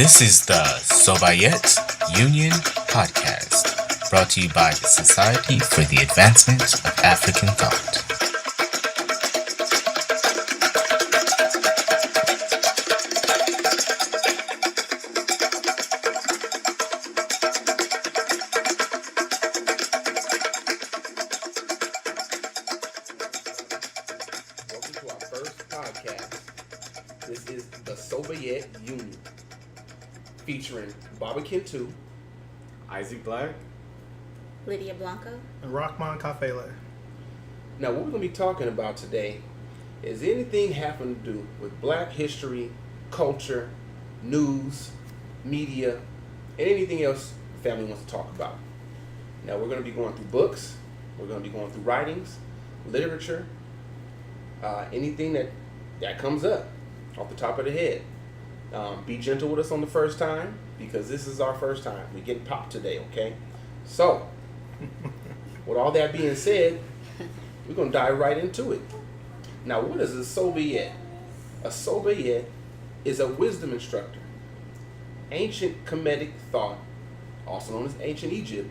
This is the Sobyet Union podcast, brought to you by the Society for the Advancement of African Thought. Welcome to our first podcast. This is the Sobyet Union, featuring Baba Kintu, Isaac Black. Lydia Blanco. And Rockman Kafele. Now, what we're going to be talking about today is anything having to do with Black history, culture, news, media, and anything else the family wants to talk about. Now, we're going to be going through books, we're going to be going through writings, literature, anything that comes up off the top of the head. Be gentle with us on the first time, because this is our first time. We're getting popped today, okay? So, with all that being said, we're going to dive right into it. Now, what is a Sobyet? A Sobyet is a wisdom instructor. Ancient Kemetic thought, also known as ancient Egypt,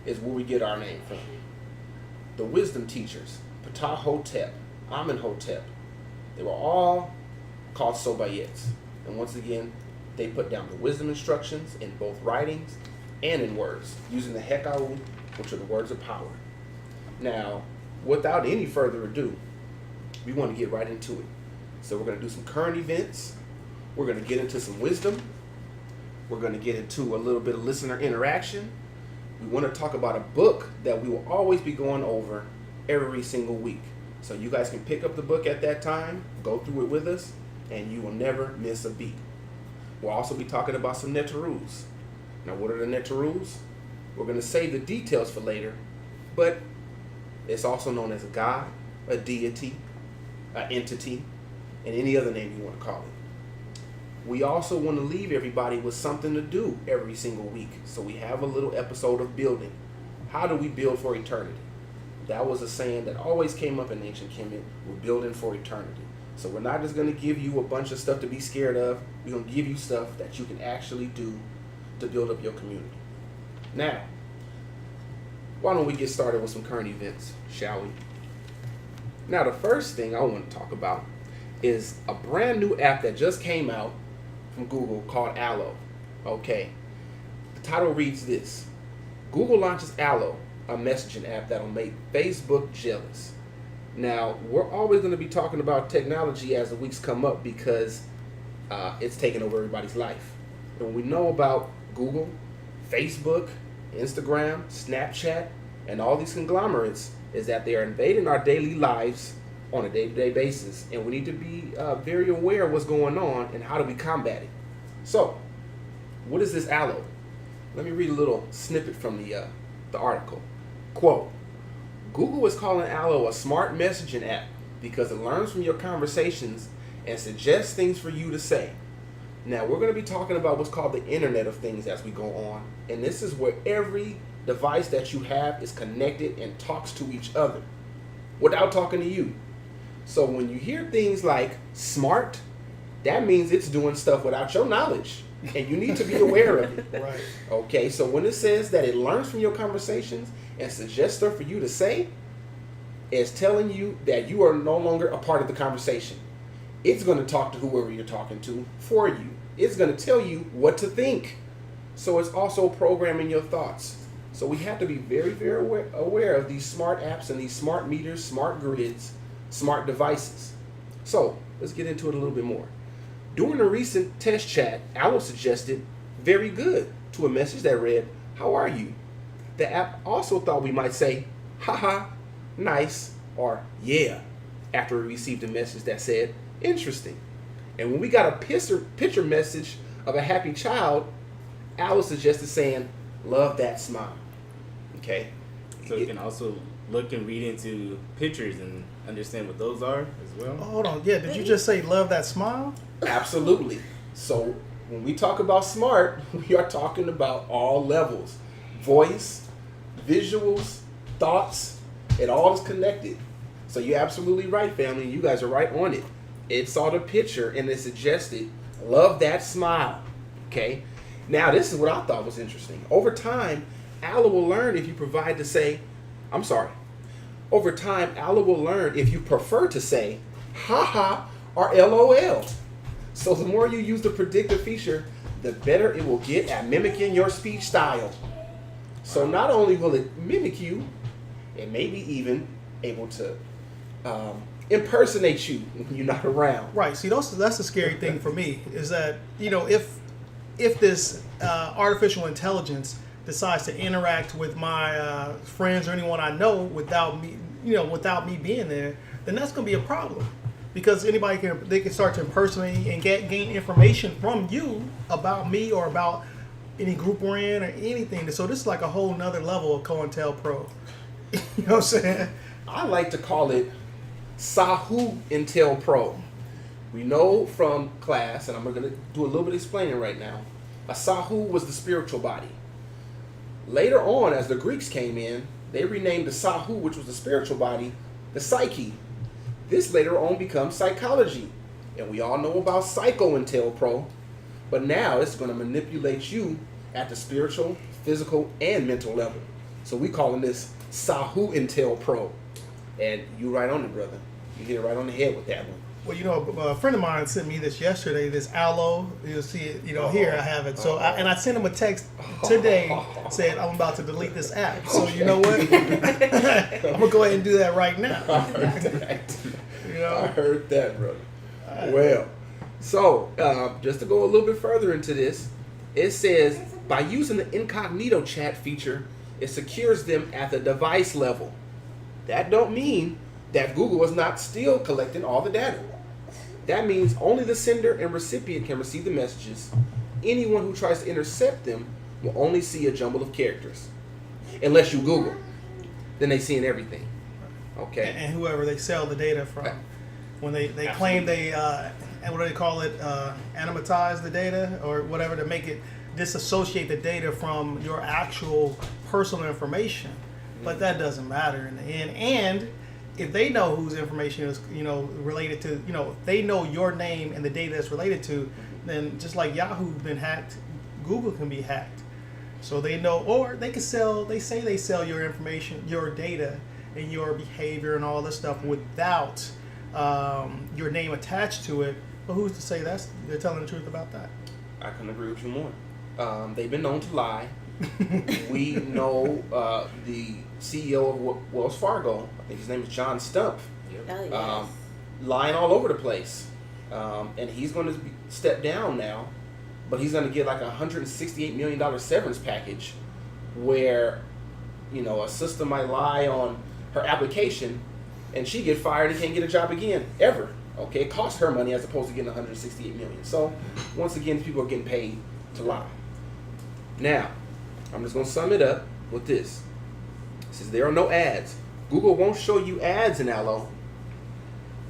is where we get our name from. The wisdom teachers, Ptah-hotep, Amenhotep, they were all called Sobyets. And once again, they put down the wisdom instructions in both writings and in words, using the Hekau, which are the words of power. Now, without any further ado, we want to get right into it. So we're going to do some current events. We're going to get into some wisdom. We're going to get into a little bit of listener interaction. We want to talk about a book that we will always be going over every single week. So you guys can pick up the book at that time, go through it with us, and you will never miss a beat. We'll also be talking about some Netarus. Now, what are the Netarus? We're going to save the details for later, but it's also known as a god, a deity, an entity, and any other name you want to call it. We also want to leave everybody with something to do every single week. So we have a little episode of building. How do we build for eternity? That was a saying that always came up in ancient Kemet. We're building for eternity. So we're not just going to give you a bunch of stuff to be scared of. We're going to give you stuff that you can actually do to build up your community. Now, why don't we get started with some current events, shall we? Now, the first thing I want to talk about is a brand new app that just came out from Google called Allo. Okay, the title reads this: Google launches Allo, a messaging app that'll make Facebook jealous. Now, we're always going to be talking about technology as the weeks come up because it's taking over everybody's life. And we know about Google, Facebook, Instagram, Snapchat, and all these conglomerates is that they are invading our daily lives on a day-to-day basis. And we need to be very aware of what's going on and how do we combat it. So, what is this Allo? Let me read a little snippet from the article. Quote, Google is calling Allo a smart messaging app because it learns from your conversations and suggests things for you to say. Now, we're going to be talking about what's called the Internet of Things as we go on. And this is where every device that you have is connected and talks to each other without talking to you. So when you hear things like smart, that means it's doing stuff without your knowledge. And you need to be aware of it. Right. Okay, so when it says that it learns from your conversations and suggests stuff for you to say, it's telling you that you are no longer a part of the conversation. It's going to talk to whoever you're talking to for you. It's going to tell you what to think. So it's also programming your thoughts. So we have to be very, very aware of these smart apps and these smart meters, smart grids, smart devices. So let's get into it a little bit more. During a recent test chat, Allo suggested very good to a message that read, "How are you?" The app also thought we might say, "Haha, nice," or "Yeah," after we received a message that said, "Interesting." And when we got a picture message of a happy child, Allo suggested saying, "Love that smile." Okay. So you can also look and read into pictures and understand what those are as well. Oh, hold on. Yeah, did you just say love that smile? Absolutely. So when we talk about smart, we are talking about all levels. Voice, visuals, thoughts, it all is connected. So you're absolutely right, family. You guys are right on it. It saw the picture and it suggested, love that smile. Okay? Now, this is what I thought was interesting. Over time, Allah will learn if you provide to say, I'm sorry. Over time, Allah will learn if you prefer to say, haha, or LOL. So the more you use the predictive feature, the better it will get at mimicking your speech style. So not only will it mimic you, it may be even able to impersonate you when you're not around. Right. See, that's the scary thing for me is that, if this artificial intelligence decides to interact with my friends or anyone I know without me being there, then that's going to be a problem. Because they can start to impersonate and gain information from you about me or about any group we're in or anything. So this is like a whole nother level of COINTELPRO. You know what I'm saying? I like to call it Sahu Intel Pro. We know from class, and I'm going to do a little bit of explaining right now, a Sahu was the spiritual body. Later on, as the Greeks came in, they renamed the Sahu, which was the spiritual body, the Psyche. This later on becomes psychology. And we all know about PsychoIntelPro. But now it's going to manipulate you at the spiritual, physical, and mental level. So we calling this Sahu Intel Pro. And you right on it, brother. You hit it right on the head with that one. Well, a friend of mine sent me this yesterday, this aloe. You'll see it, here I have it. So I sent him a text today, said I'm about to delete this app. So you know what? I'm going to go ahead and do that right now. I heard that, brother. Well, so just to go a little bit further into this, it says by using the incognito chat feature, it secures them at the device level. That don't mean that Google is not still collecting all the data. That means only the sender and recipient can receive the messages. Anyone who tries to intercept them will only see a jumble of characters. Unless you Google. Then they seeing everything. Okay. And whoever they sell the data from. When they claim they, what do they call it, anonymize the data or whatever to make it disassociate the data from your actual personal information. But that doesn't matter in the end. And if they know whose information is, related to, if they know your name and the data that's related to, then just like Yahoo's been hacked, Google can be hacked. So they know, or they can sell, they say they sell your information, your data and your behavior and all this stuff without your name attached to it. But who's to say they're telling the truth about that? I couldn't agree with you more. They've been known to lie. We know the CEO of Wells Fargo, I think his name is John Stump, lying all over the place. And he's going to step down now, but he's going to get like a $168 million severance package where, a sister might lie on her application and she get fired and can't get a job again, ever. Okay, it costs her money as opposed to getting $168 million. So, once again, people are getting paid to lie. Now, I'm just going to sum it up with this. It says there are no ads. Google won't show you ads in Allo,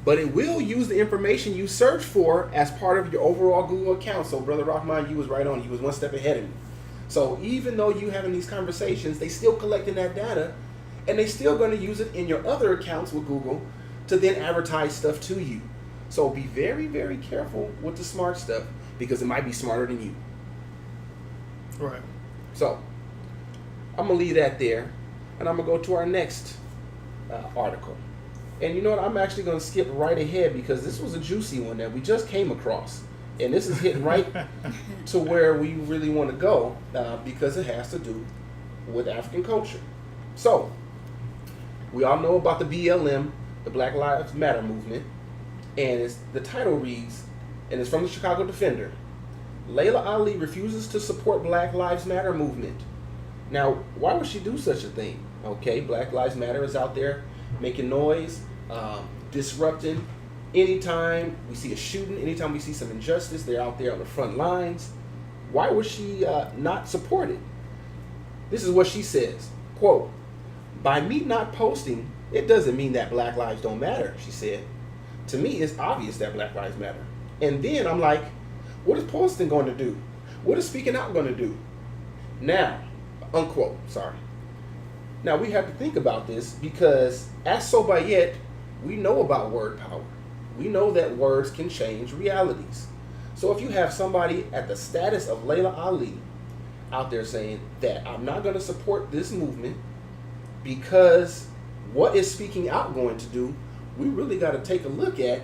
but it will use the information you search for as part of your overall Google account. So, Brother Rahman, you was right on. You was one step ahead of me. So, even though you having these conversations, they still collecting that data, and they still going to use it in your other accounts with Google to then advertise stuff to you. So, be very, very careful with the smart stuff because it might be smarter than you. Right. So, I'm going to leave that there, and I'm going to go to our next article. And you know what? I'm actually going to skip right ahead because this was a juicy one that we just came across. And this is hitting right to where we really want to go because it has to do with African culture. So, we all know about the BLM, the Black Lives Matter movement. And the title reads, and it's from the Chicago Defender, Layla Ali refuses to support Black Lives Matter movement. Now, why would she do such a thing? Okay, Black Lives Matter is out there making noise, disrupting. Anytime we see a shooting, anytime we see some injustice, they're out there on the front lines. Why would she not support it? This is what she says, quote, by me not posting, it doesn't mean that Black lives don't matter, she said. To me, it's obvious that Black lives matter. And then I'm like, what is posting going to do? What is speaking out going to do? Now, unquote, sorry. Now, we have to think about this because at Sobyet, we know about word power. We know that words can change realities. So if you have somebody at the status of Layla Ali out there saying that I'm not going to support this movement because what is speaking out going to do, we really got to take a look at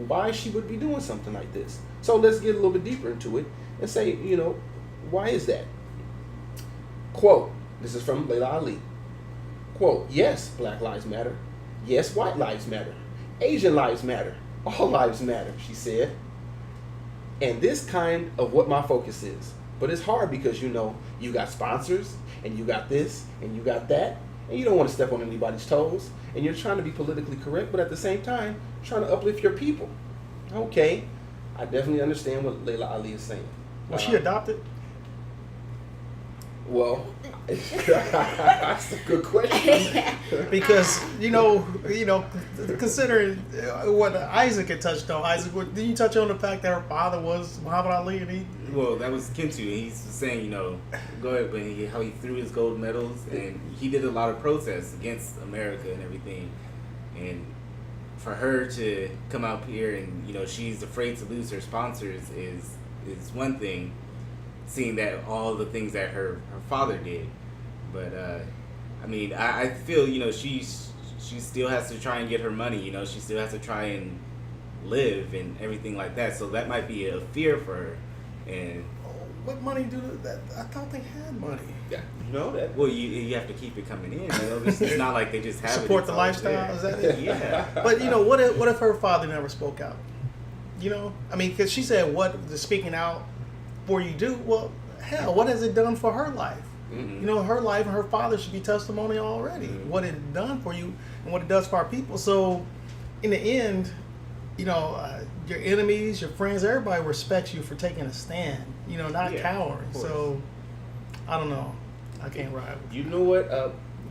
why she would be doing something like this. So let's get a little bit deeper into it and say, why is that? Quote, this is from Layla Ali. Quote, yes, Black Lives Matter. Yes, white lives matter. Asian lives matter. All lives matter, she said. And this kind of what my focus is. But it's hard because, you got sponsors, and you got this, and you got that, and you don't want to step on anybody's toes, and you're trying to be politically correct, but at the same time, trying to uplift your people. Okay, I definitely understand what Layla Ali is saying. Was she adopted? Well, that's a good question. Because considering what Isaac had touched on. Isaac, did you touch on the fact that her father was Muhammad Ali? And well, that was Kintu. He's saying, go ahead, but how he threw his gold medals, and he did a lot of protests against America and everything. And for her to come out here and she's afraid to lose her sponsors is one thing. Seeing that all the things that her father did, but I feel she still has to try and get her money. She still has to try and live and everything like that. So that might be a fear for her. And what money do that? I thought they had money. Yeah, that. Well, you have to keep it coming in. It's not like they just have support it. the lifestyle. Is that it? Yeah. But what if her father never spoke out? Because she said what the speaking out for you do. Well, hell, what has it done for her life? Mm-hmm. Her life and her father should be testimony already. Mm-hmm. What it done for you and what it does for our people. So, in the end, your enemies, your friends, everybody respects you for taking a stand. Not cowering. So, I don't know. I can't ride with you. You know what,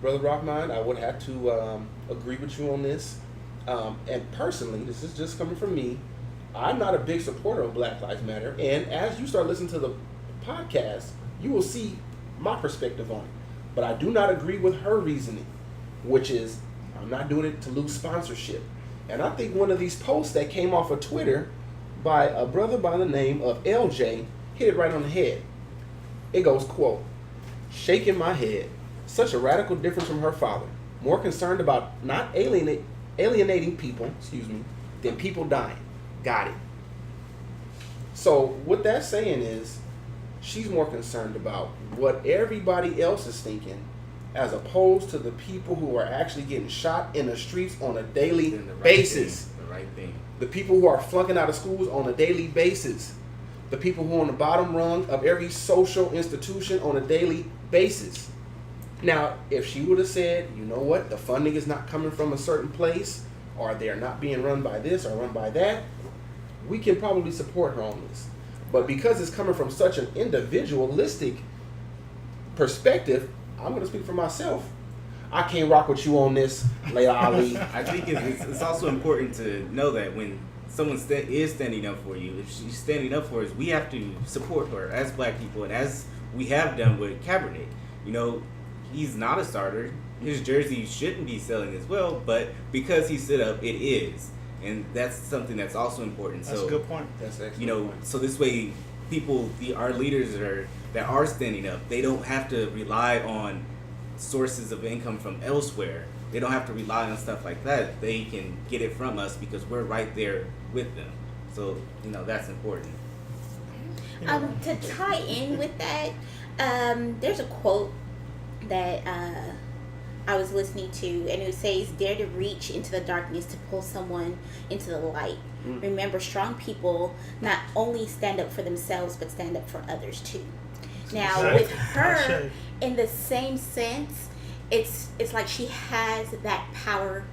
Brother Rockmine? I would have to agree with you on this. And personally, this is just coming from me. I'm not a big supporter of Black Lives Matter, and as you start listening to the podcast, you will see my perspective on it. But I do not agree with her reasoning, which is I'm not doing it to lose sponsorship. And I think one of these posts that came off of Twitter by a brother by the name of LJ hit it right on the head. It goes, quote, shaking my head, such a radical difference from her father, more concerned about not alienating people, than people dying. Got it. So what that's saying is she's more concerned about what everybody else is thinking as opposed to the people who are actually getting shot in the streets on a daily basis. The right thing. The people who are flunking out of schools on a daily basis. The people who are on the bottom rung of every social institution on a daily basis. Now, if she would have said, you know what, the funding is not coming from a certain place, or they're not being run by this or run by that, we can probably support her on this. But because it's coming from such an individualistic perspective, I'm going to speak for myself. I can't rock with you on this, Layla Ali. I think it's also important to know that when someone is standing up for you, if she's standing up for us, we have to support her as Black people, and as we have done with Kaepernick. He's not a starter. His jersey shouldn't be selling as well, but because he stood up, it is. And that's something that's also important. That's a good point. That's excellent point. So this way, our leaders that are standing up, they don't have to rely on sources of income from elsewhere. They don't have to rely on stuff like that. They can get it from us because we're right there with them. So, that's important. To tie in with that, there's a quote that I was listening to, and it says, dare to reach into the darkness to pull someone into the light. Remember, strong people not only stand up for themselves, but stand up for others too. Now, with her, in the same sense, it's like she has that power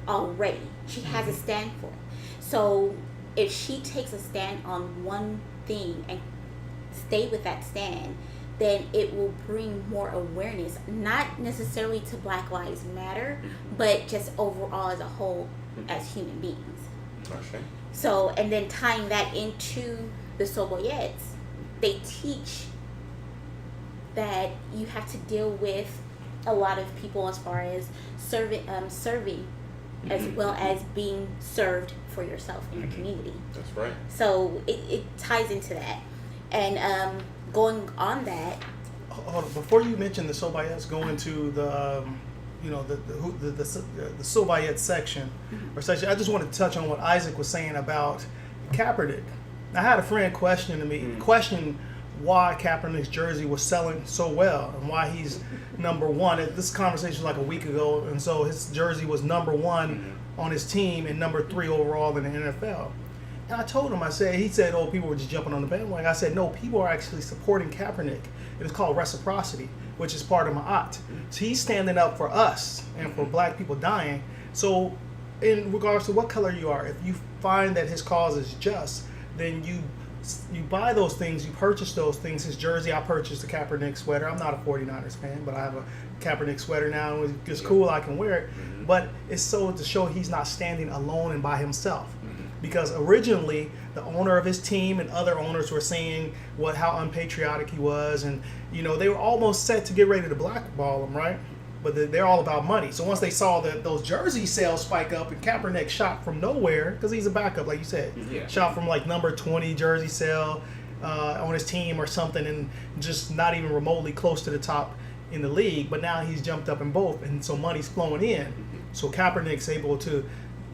already. She has a stand for it. So if she takes a stand on one thing and stay with that stand, then it will bring more awareness, not necessarily to Black Lives Matter, but just overall as a whole as human beings. Okay. So, and then tying that into the Sobyets, they teach that you have to deal with a lot of people as far as serving as well as being served for yourself in your community. That's right. So it ties into that. And going on that. Hold on, before you mention the Sobyets, go into the the Sobyet section or section. I just want to touch on what Isaac was saying about Kaepernick. I had a friend question why Kaepernick's jersey was selling so well and why he's number one. This conversation was like a week ago, and so his jersey was number one on his team and number 3 overall in the NFL. And I told him, he said, oh, people were just jumping on the bandwagon. I said, no, people are actually supporting Kaepernick. It is called reciprocity, which is part of Ma'at. So he's standing up for us and for black people dying. So in regards to what color you are, if you find that his cause is just, then you buy those things, you purchase those things. His jersey, I purchased a Kaepernick sweater. I'm not a 49ers fan, but I have a Kaepernick sweater now. It's cool, I can wear it. But it's so to show he's not standing alone and by himself. Because originally, the owner of his team and other owners were saying how unpatriotic he was. And, they were almost set to get ready to blackball him, right? But they're all about money. So once they saw that those jersey sales spike up and Kaepernick shot from nowhere, because he's a backup, like you said, shot from like number 20 jersey sale on his team or something, and just not even remotely close to the top in the league. But now he's jumped up in both, and so money's flowing in. So Kaepernick's able to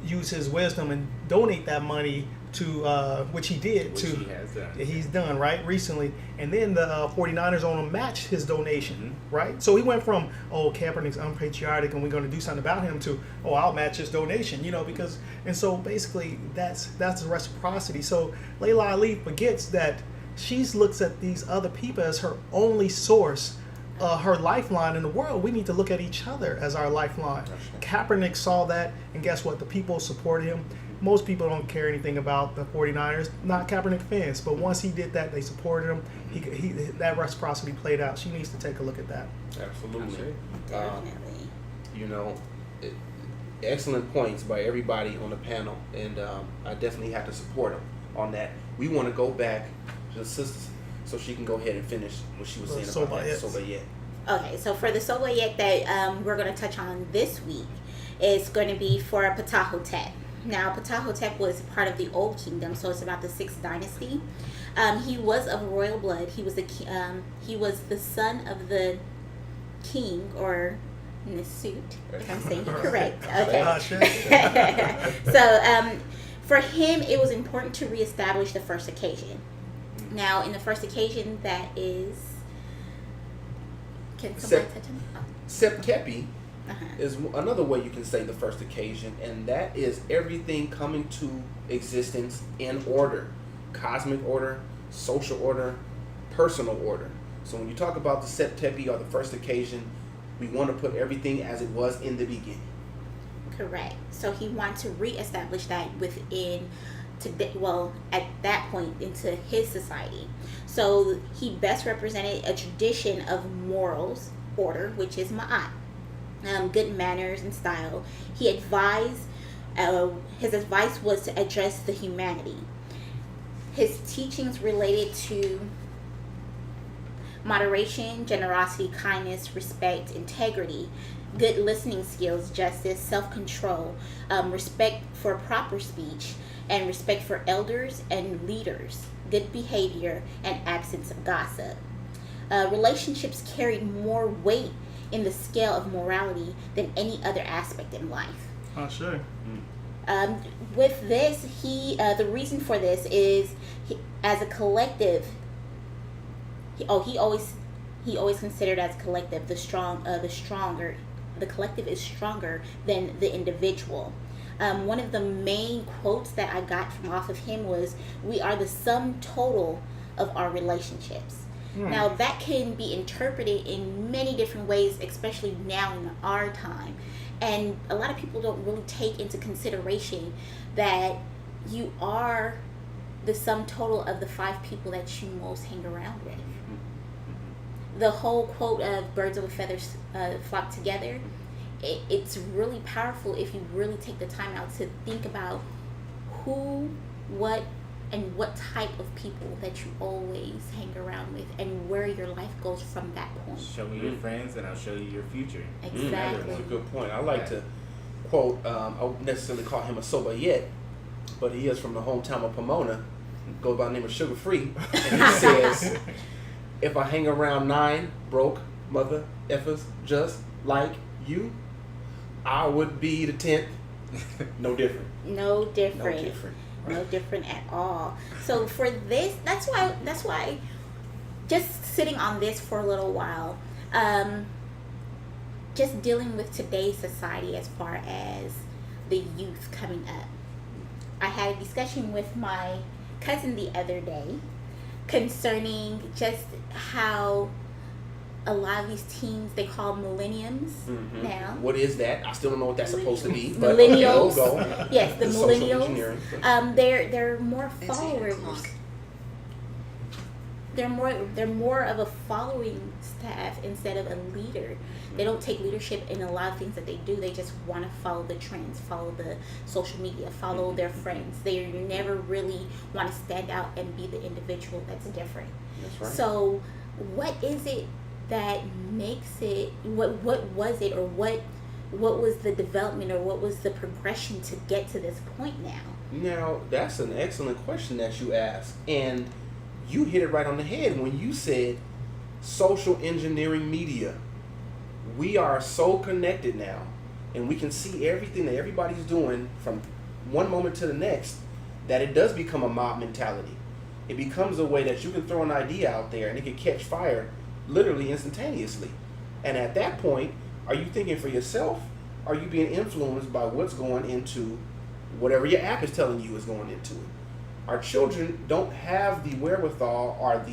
use his wisdom and donate that money to which he did. He has done. He's done, right, recently. And then the 49ers owner matched his donation, right? So he went from, Kaepernick's unpatriotic and we're going to do something about him to, I'll match his donation, and so basically that's the reciprocity. So Layla Ali forgets that she looks at these other people as her only source, her lifeline in the world. We need to look at each other as our lifeline. Kaepernick saw that, and guess what? The people support him. Most people don't care anything about the 49ers, not Kaepernick fans, but once he did that, they supported him. He that reciprocity played out. She needs to take a look at that. Absolutely. Definitely. Excellent points by everybody on the panel, and I definitely have to support them on that. We want to go back to the sisters so she can go ahead and finish what she was saying about that Sobyet. Okay, so for the Sobyet that we're going to touch on this week, is going to be for Ptahhotep. Now, Ptahhotep was part of the Old Kingdom, so it's about the 6th dynasty. He was of royal blood. He was the son of the king, or Nisut, if I'm saying it correct. Okay. So, for him, it was important to reestablish the first occasion. Now, in the first occasion, that is... Can somebody touch on it? Septepi is another way you can say the first occasion, and that is everything coming to existence in order. Cosmic order, social order, personal order. So when you talk about the Septepi or the first occasion, we want to put everything as it was in the beginning. Correct. So he wanted to reestablish that within, at that point into his society. So he best represented a tradition of morals, order, which is Ma'at. Good manners and style. He advised, his advice was to address the humanity. His teachings related to moderation, generosity, kindness, respect, integrity, good listening skills, justice, self-control, respect for proper speech, and respect for elders and leaders, good behavior, and absence of gossip. Relationships carried more weight in the scale of morality than any other aspect in life. Oh, sure. With this, the reason for this is, as a collective, he always considered as a collective the collective is stronger than the individual. One of the main quotes that I got from off of him was, "We are the sum total of our relationships." Now, that can be interpreted in many different ways, especially now in our time. And a lot of people don't really take into consideration that you are the sum total of the 5 people that you most hang around with. The whole quote of birds of a feather flock together, it's really powerful if you really take the time out to think about who, what, and what type of people that you always hang around with, and where your life goes from that point. Show me your friends and I'll show you your future. Exactly. That's a good point. I like to quote, I wouldn't necessarily call him a Sobyet, but he is from the hometown of Pomona, goes by the name of Sugar Free, and he says, if I hang around 9 broke mother effers just like you, I would be the 10th. No different. No different. No different. No different at all. So for this, that's why just sitting on this for a little while, just dealing with today's society as far as the youth coming up. I had a discussion with my cousin the other day concerning just how a lot of these teens, they call millenniums now. What is that? I still don't know what that's supposed to be. But Millennials. Okay, we'll go. Yes, the Social millennials. engineering. They're more followers. They're more of a following staff instead of a leader. They don't take leadership in a lot of things that they do. They just want to follow the trends, follow the social media, follow their friends. They never really want to stand out and be the individual that's different. That's right. So what is it that makes it, what was it, or what was the development, or what was the progression to get to this point now? Now, that's an excellent question that you asked. And you hit it right on the head when you said social engineering media. We are so connected now, and we can see everything that everybody's doing from one moment to the next, that it does become a mob mentality. It becomes a way that you can throw an idea out there and it can catch fire literally instantaneously. And at that point, are you thinking for yourself? Or are you being influenced by what's going into whatever your app is telling you is going into it? Our children don't have the wherewithal or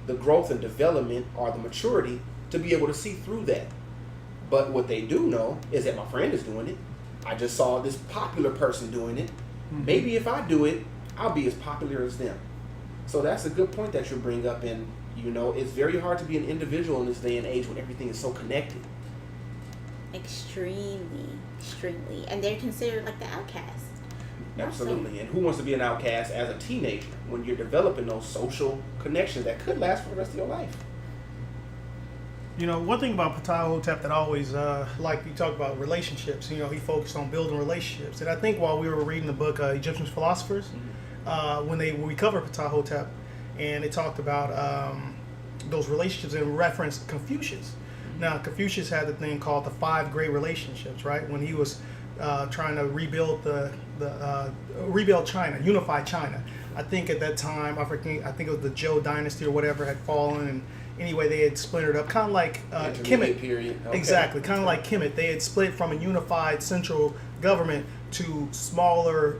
the growth and development or the maturity to be able to see through that. But what they do know is that my friend is doing it. I just saw this popular person doing it. Maybe if I do it, I'll be as popular as them. So that's a good point that you bring up. And, you know, it's very hard to be an individual in this day and age when everything is so connected. Extremely. And they're considered like the outcast. Absolutely. And who wants to be an outcast as a teenager when you're developing those social connections that could last for the rest of your life? You know, one thing about Ptahhotep that I always like, you talk about relationships. You know, he focused on building relationships. And I think while we were reading the book Egyptian Philosophers, when we covered Ptahhotep, and it talked about those relationships and referenced Confucius. Now, Confucius had the thing called the 5 great relationships, right? When he was trying to rebuild rebuild China, unify China. I think at that time, I think it was the Zhou dynasty or whatever had fallen, and anyway, they had splintered up, kind of like Kemet. Period. Okay. Exactly, kind of like Kemet. They had split from a unified central government to smaller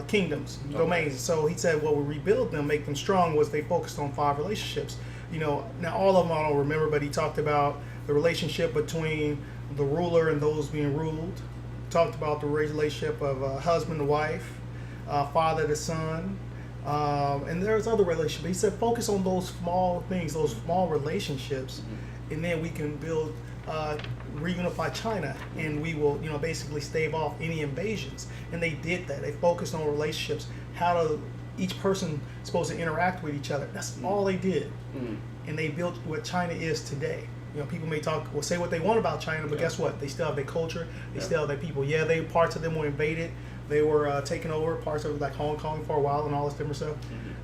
kingdoms, domains. So he said, what would rebuild them, make them strong, was they focused on 5 relationships. You know, now all of them I don't remember, but he talked about the relationship between the ruler and those being ruled. Talked about the relationship of husband to wife, father to son, and there's other relationships. He said focus on those small things, those small relationships, and then we can build, reunify China, and we will, you know, basically stave off any invasions. And they did that. They focused on relationships, how each person supposed to interact with each other. That's all they did, and they built what China is today. You know, people may say what they want about China, but guess what? They still have their culture. They still have their people. Yeah, parts of them were invaded. They were taken over, parts of like Hong Kong for a while and all this different stuff.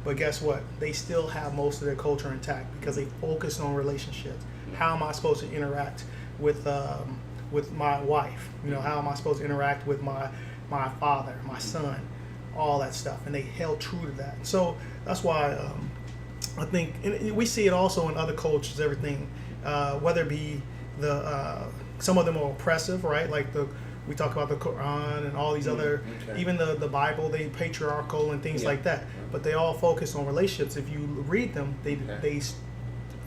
But guess what? They still have most of their culture intact because they focus on relationships. How am I supposed to interact with my wife? You know, how am I supposed to interact with my father, my son, all that stuff? And they held true to that. So that's why I think, and we see it also in other cultures, everything. Whether it be some of them are oppressive, right? Like we talk about the Quran and all these other, even the Bible, they patriarchal and things like that. But they all focus on relationships. If you read them, they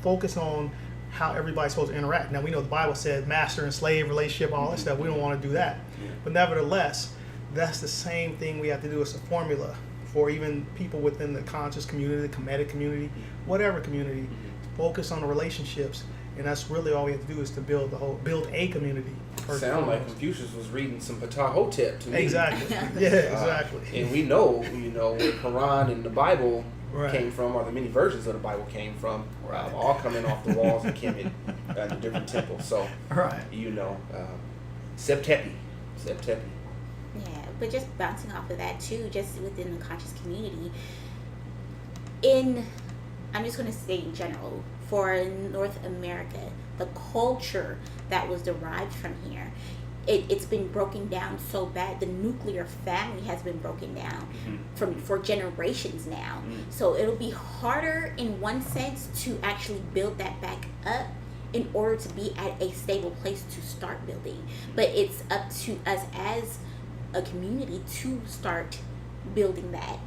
focus on how everybody's supposed to interact. Now we know the Bible said master and slave relationship, all that stuff. We don't want to do that. But nevertheless, that's the same thing we have to do as a formula for even people within the conscious community, the comedic community, whatever community. Focus on the relationships, and that's really all we have to do is to build a community. Sound like Confucius was reading some Ptahhotep to me. Exactly. Yeah, exactly. And we know, you know, where Quran and the Bible came from, or the many versions of the Bible came from, all coming off the walls of Kemet and the different temples. So, you know, Septepi. Said Tepe. Yeah, but just bouncing off of that too, just within the conscious community, I'm just going to say in general, for North America, the culture that was derived from here, it's been broken down so bad. The nuclear family has been broken down for generations now. So it'll be harder in one sense to actually build that back up in order to be at a stable place to start building. But it's up to us as a community to start building that.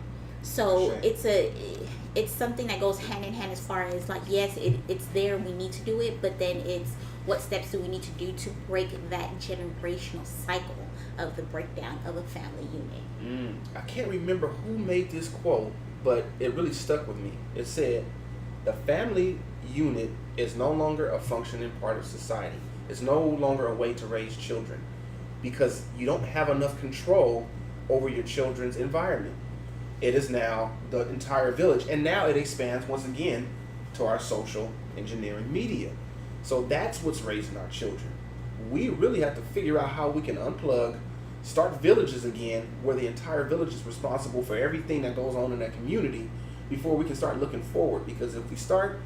So it's something that goes hand in hand as far as like, yes, it's there, we need to do it, but then it's what steps do we need to do to break that generational cycle of the breakdown of a family unit. I can't remember who made this quote, but it really stuck with me. It said, the family unit is no longer a functioning part of society. It's no longer a way to raise children because you don't have enough control over your children's environment. It is now the entire village, and now it expands once again to our social engineering media. So that's what's raising our children. We really have to figure out how we can unplug, start villages again, where the entire village is responsible for everything that goes on in that community before we can start looking forward. Because if we start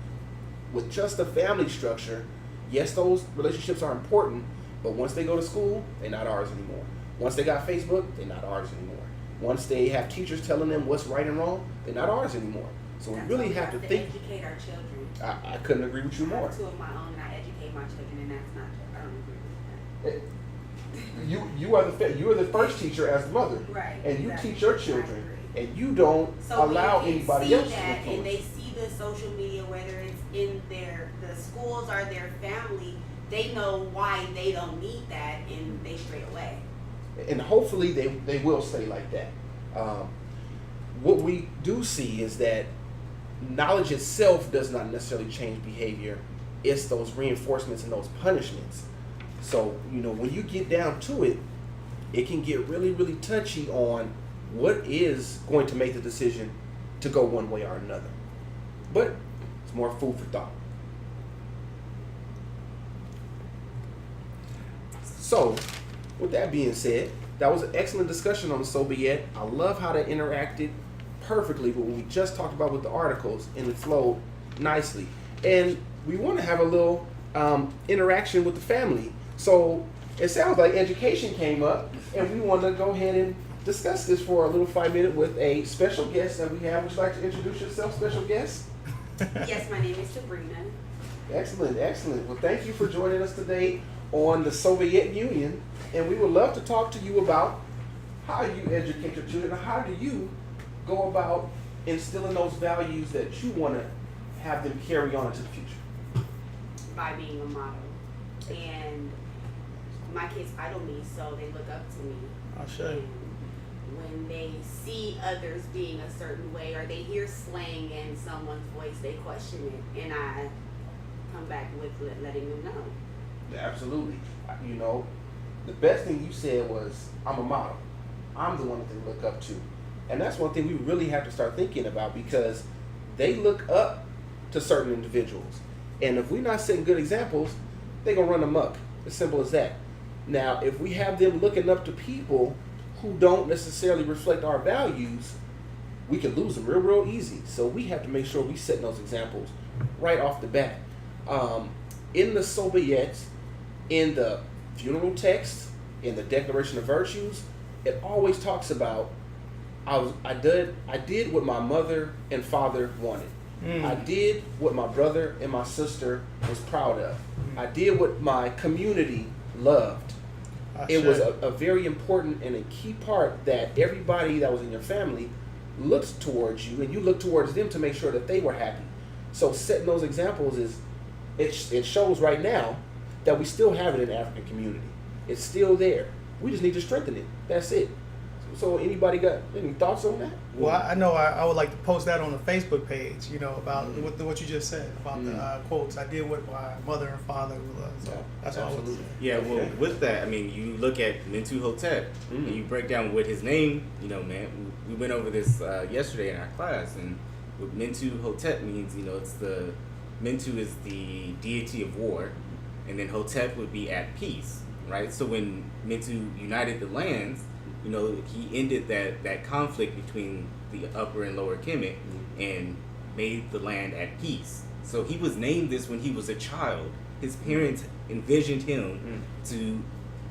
with just a family structure, yes, those relationships are important, but once they go to school, they're not ours anymore. Once they got Facebook, they're not ours anymore. Once they have teachers telling them what's right and wrong, they're not ours anymore. So we really have to think. Educate our children. I couldn't agree with you I more. have two of my own, and I educate my children, and that's not. I don't agree with You are the first teacher as the mother, that. Right. and you exactly. teach your I children, agree. and you don't So allow when kids anybody see else to that, and influence. they see the social media, whether it's in the schools or their family, they know why they don't need that, and they stray away. And hopefully they will stay like that. What we do see is that knowledge itself does not necessarily change behavior. It's those reinforcements and those punishments. So, when you get down to it, it can get really, really touchy on what is going to make the decision to go one way or another. But it's more food for thought. So, with that being said, that was an excellent discussion on the Sobyet. I love how they interacted perfectly with what we just talked about with the articles, and it flowed nicely. And we want to have a little interaction with the family. So it sounds like education came up, and we want to go ahead and discuss this for a little 5 minute with a special guest that we have. Would you like to introduce yourself, special guest? Yes, my name is Sabrina. Excellent, excellent. Well, thank you for joining us today on the Sobyet Union, and we would love to talk to you about how you educate your children. How do you go about instilling those values that you want to have them carry on into the future? By being a model, and my kids idol me, so they look up to me. I'll show you. When they see others being a certain way, or they hear slang in someone's voice, they question it, and I come back with letting them know. Absolutely. The best thing you said was, I'm a model. I'm the one that they look up to. And that's one thing we really have to start thinking about, because they look up to certain individuals. And if we're not setting good examples, they're going to run amok. As simple as that. Now, if we have them looking up to people who don't necessarily reflect our values, we can lose them real easy. So we have to make sure we set those examples right off the bat. In the Sobyet, in the funeral text, in the Declaration of Virtues, it always talks about, I did what my mother and father wanted. I did what my brother and my sister was proud of. I did what my community loved. It was a very important and a key part that everybody that was in your family looked towards you, and you looked towards them to make sure that they were happy. So setting those examples it shows right now that we still have it in the African community. It's still there. We just need to strengthen it. That's it. So anybody got any thoughts on that? Well, I know I would like to post that on the Facebook page, about what you just said about the quotes. I did what my mother and father loved. So that's all I would say. Yeah, well, with that, you look at Mentu Hotep, and you break down what his name, man, we went over this yesterday in our class, and what Mentu Hotep means, it's Mentu is the deity of war, and then Hotep would be at peace. right? So when Mentu united the lands, you know, he ended that conflict between the Upper and Lower Kemet and made the land at peace. So he was named this when he was a child. His parents envisioned him to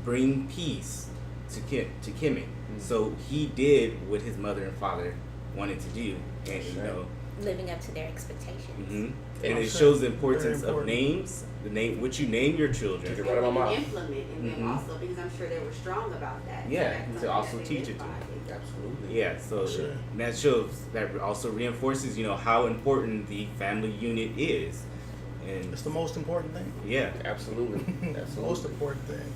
bring peace to Kemet. So he did what his mother and father wanted to do, and you know, living up to their expectations. And it shows the importance of names, what you name your children. Take it right on my mouth. Implement in them also, because I'm sure they were strong about that. Yeah, So that's to also something that teach they it to live them. by. Absolutely. Yeah, so and that shows, that also reinforces, you know, how important the family unit is. And It's the most important thing. yeah, Absolutely. It's the most important thing.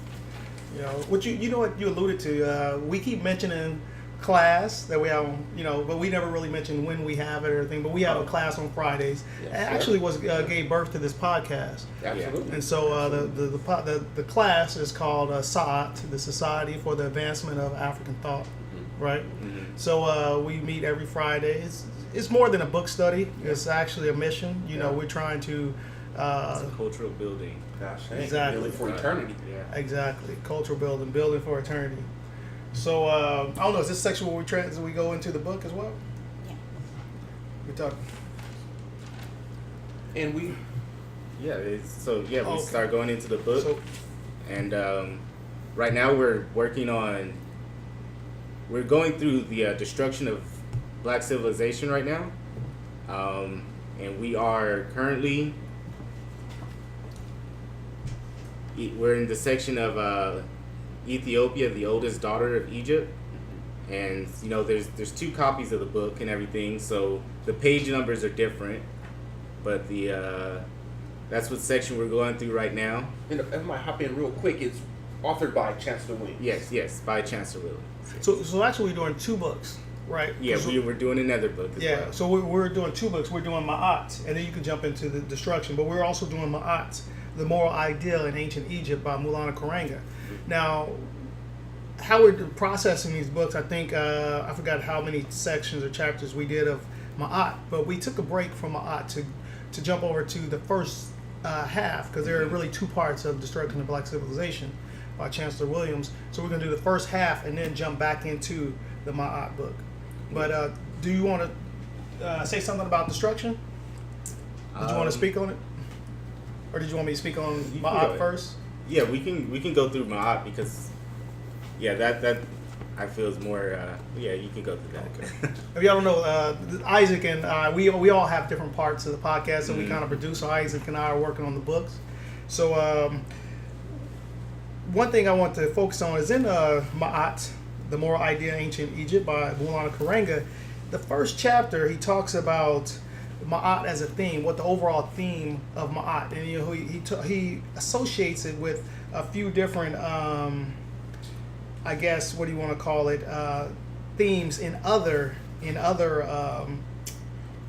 You know, what you know what you alluded to. We keep mentioning class that we have, you know, but we never really mentioned when we have it or anything. But we have a class on Fridays. Yes, It actually was gave birth to this podcast. Absolutely. And so the class is called SOT, the Society for the Advancement of African Thought, right? So we meet every Friday. It's more than a book study. It's actually a mission. You know, we're trying to it's a cultural building. Gosh, Exactly. building for eternity. Yeah. exactly cultural building for eternity. So I don't know. Is this section where we go into the book as well? Yeah. We talk. And we Yeah, we Okay. start going into the book, So and right now we're going through the destruction of Black civilization right now, and we are currently we're in the section of Ethiopia, the oldest daughter of Egypt, and you know there's 2 copies of the book and everything, so the page numbers are different, but that's what section we're going through right now. and if I might hop in real quick, it's authored by Chancellor Williams. Yes, by Chancellor Williams. so actually we're doing 2 books, right? Yeah, we were doing another book as Yeah, well. so we're doing 2 books. We're doing Ma'at, and then you can jump into the destruction. But we're also doing Ma'at, The Moral Ideal in Ancient Egypt by Maulana Karanga. Now, how we're processing these books, I think, I forgot how many sections or chapters we did of Ma'at, but we took a break from Ma'at to jump over to the first half, because there are really 2 parts of Destruction of Black Civilization by Chancellor Williams. So we're going to do the first half and then jump back into the Ma'at book. But do you want to say something about destruction? Did you want to speak on it, or did you want me to speak on can go Ma'at ahead. first? Yeah, we can go through Ma'at because that I feel is more. You can go through that. If y'all don't know, Isaac and I, we all have different parts of the podcast that we kind of produce. So Isaac and I are working on the books. So one thing I want to focus on is in Ma'at, The Moral Idea in Ancient Egypt by Maulana Karanga. The first chapter, he talks about Ma'at as a theme, what the overall theme of Ma'at, and you know, he associates it with a few different, I guess, what do you want to call it, themes in other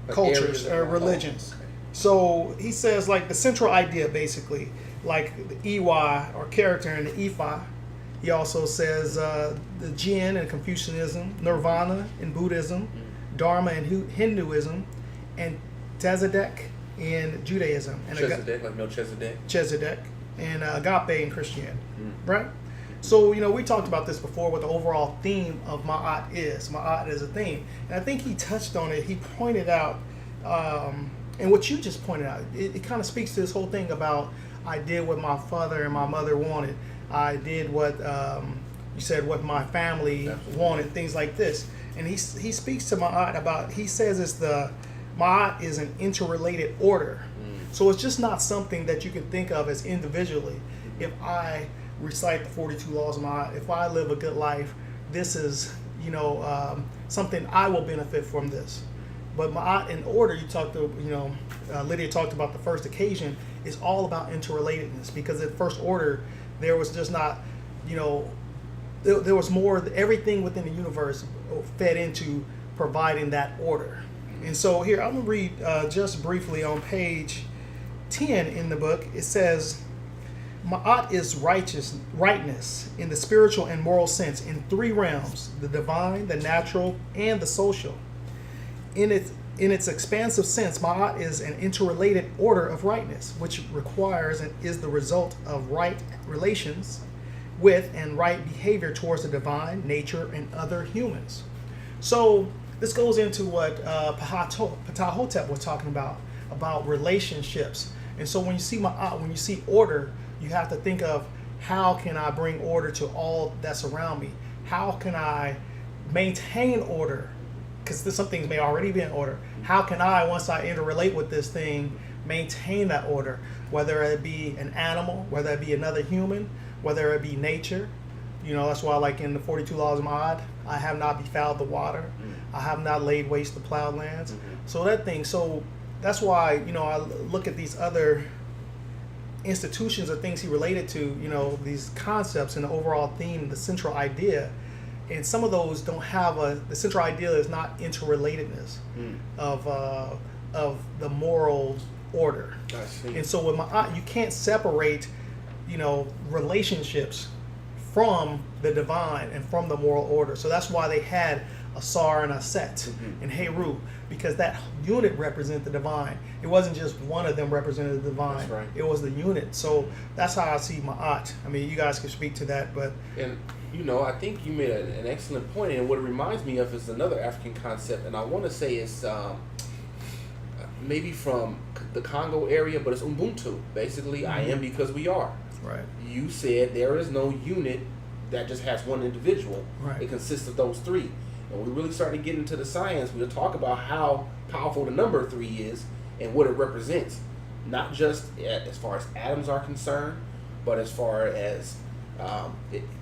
cultures or religions. So he says, like, the central idea, basically, like the Iwa or character and the Ifa. He also says the Jinn in Confucianism, Nirvana in Buddhism, Dharma in Hinduism, and Tzedek in Judaism, and Chesedek, like Melchizedek. Chezedek, and agape in Christianity, right? So, you know, we talked about this before, what the overall theme of Ma'at is. Ma'at is a theme. And I think he touched on it. He pointed out, and what you just pointed out, it kind of speaks to this whole thing about I did what my father and my mother wanted. I did what, you said, what my family wanted, things like this. And he speaks to Ma'at about, he says Ma'at is an interrelated order. So it's just not something that you can think of as individually. If I recite the 42 laws of Ma'at, if I live a good life, this is, you know, something I will benefit from this. But Ma'at in order, you talked to, you know, Lydia talked about the first occasion, is all about interrelatedness, because in first order, there was just not, you know, there was more, everything within the universe fed into providing that order. And so here, I'm going to read just briefly on page 10 in the book. It says, Ma'at is rightness in the spiritual and moral sense in 3 realms, the divine, the natural, and the social. In its expansive sense, Ma'at is an interrelated order of rightness, which requires and is the result of right relations with and right behavior towards the divine, nature, and other humans. So this goes into what Ptahhotep was talking about relationships. And so when you see Ma'at, when you see order, you have to think of, how can I bring order to all that's around me? How can I maintain order? Because some things may already be in order. How can I, once I interrelate with this thing, maintain that order? Whether it be an animal, whether it be another human, whether it be nature. You know, that's why, like in the 42 Laws of Ma'at, I have not befouled the water. I have not laid waste the plowed lands. So that thing, so that's why, you know, I look at these other institutions or things he related to, you know, these concepts and the overall theme, the central idea. And some of those don't have the central idea is not interrelatedness of the moral order. I see. And so with Ma'at, you can't separate, you know, relationships from the divine and from the moral order. So that's why they had Asar and Aset and Heru, because that unit represented the divine. It wasn't just one of them represented the divine. That's right. It was the unit. So that's how I see Ma'at. I mean, you guys can speak to that, but... And, you know, I think you made an excellent point, and what it reminds me of is another African concept, and I want to say it's maybe from the Congo area, but it's Ubuntu. Basically, I am because we are. Right. You said there is no unit that just has one individual. Right. It consists of those three. And we really start to get into the science, we'll talk about how powerful the number 3 is and what it represents. Not just as far as atoms are concerned, but as far as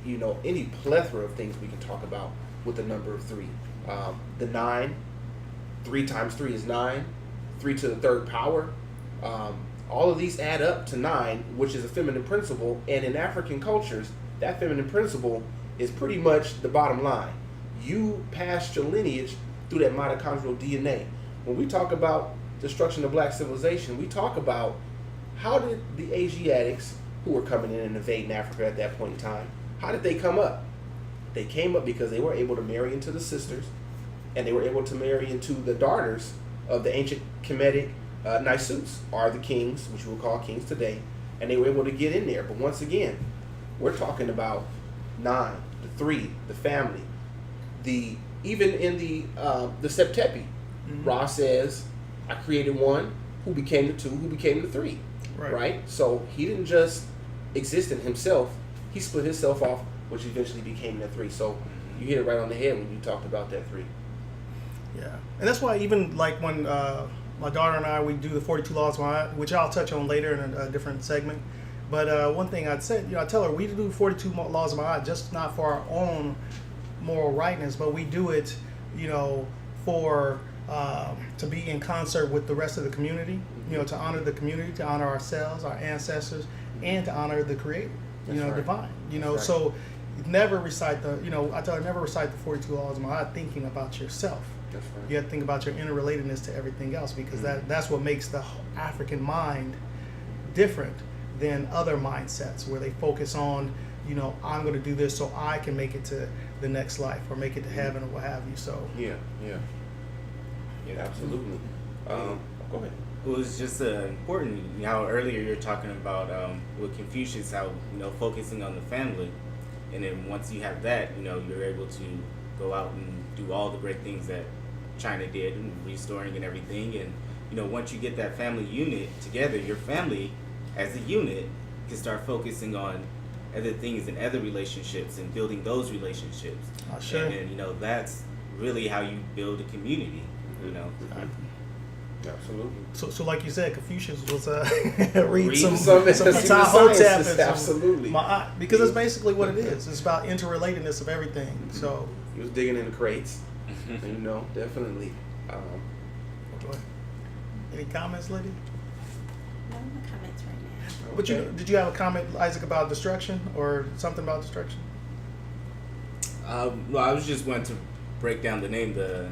you know, any plethora of things we can talk about with the number of 3. The 9, 3 times 3 is 9, 3 to the third power. All of these add up to 9, which is a feminine principle. And in African cultures, that feminine principle is pretty much the bottom line. You passed your lineage through that mitochondrial DNA. When we talk about destruction of black civilization, we talk about how did the Asiatics, who were coming in and invading Africa at that point in time, how did they come up? They came up because they were able to marry into the sisters, and they were able to marry into the daughters of the ancient Kemetic Nisus, or the kings, which we'll call kings today, and they were able to get in there. But once again, we're talking about 9, the 3, the family. Even in the Septepi, Ra says, I created 1, who became the 2, who became the 3. Right? So he didn't just exist in himself, he split himself off, which eventually became the 3. So you hit it right on the head when you talked about that 3. Yeah. And that's why even like when my daughter and I, we do the 42 Laws of Ma'at, which I'll touch on later in a different segment. But one thing I'd say, you know, I tell her we do 42 Laws of Ma'at just not for our own moral rightness, but we do it, you know, for to be in concert with the rest of the community, you know, to honor the community, to honor ourselves, our ancestors, and to honor the Creator, you know, divine. You know, so never recite the, you know, I tell her never recite the 42 Laws of Ma'at thinking about yourself. That's right. You have to think about your interrelatedness to everything else, because that's what makes the African mind different than other mindsets where they focus on, you know, I'm going to do this so I can make it to the next life or make it to heaven or what have you. So yeah, absolutely. Go ahead. It was just important, you know, how earlier you're talking about with Confucius, how, you know, focusing on the family, and then once you have that, you know, you're able to go out and do all the great things that China did and restoring and everything. And, you know, once you get that family unit together, your family as a unit can start focusing on other things and other relationships and building those relationships. Sure. And then, you know, that's really how you build a community, you know. Absolutely. So like you said, Confucius was read some Ptahhotep absolutely. Ma'at, because that's basically what it is. It's about interrelatedness of everything. So he was digging in the crates. You know, definitely. Any comments, Lydia? No comments right now. But did you have a comment, Isaac, about destruction or something about destruction? Well, I was just going to break down the name, the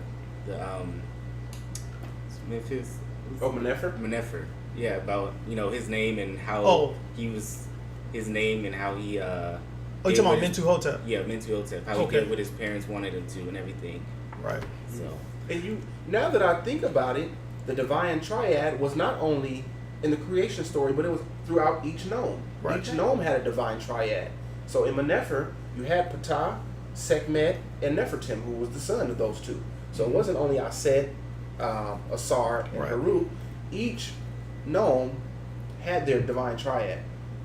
Memphis. Oh, Menefer. Yeah, about, you know, his name and how he was, his name and how he. Oh, you're talking about Mentuhotep. Yeah, Mentuhotep. How he did what his parents wanted him to and everything. Right. So. And now that I think about it, the divine triad was not only in the creation story, but it was throughout each gnome. Right. Each gnome had a divine triad. So in Nefer, you had Ptah, Sekhmet, and Nefertim, who was the son of those two. So it wasn't only Aset, Asar, and Heru. Each nome had their divine triad.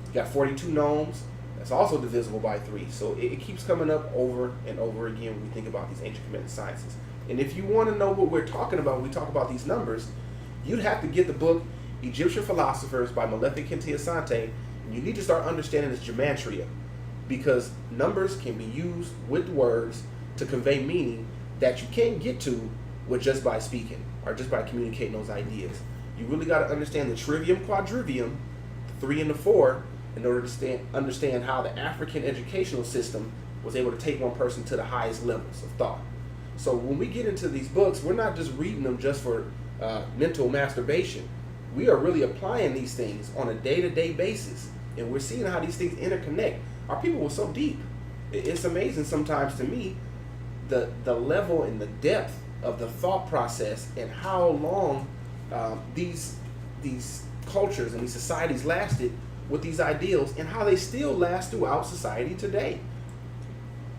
You got 42 nomes. That's also divisible by 3. So it keeps coming up over and over again when we think about these ancient Kemetic sciences. And if you want to know what we're talking about when we talk about these numbers, you'd have to get the book Egyptian Philosophers by Malefic Kinti Asante, and you need to start understanding this gematria, because numbers can be used with words to convey meaning that you can't get to with just by speaking or just by communicating those ideas. You really got to understand the trivium, quadrivium, the 3 and the 4, in order to understand how the African educational system was able to take one person to the highest levels of thought. So when we get into these books, we're not just reading them just for mental masturbation. We are really applying these things on a day-to-day basis, and we're seeing how these things interconnect. Our people were so deep. It's amazing sometimes to me the level and the depth of the thought process and how long these cultures and these societies lasted with these ideals, and how they still last throughout society today.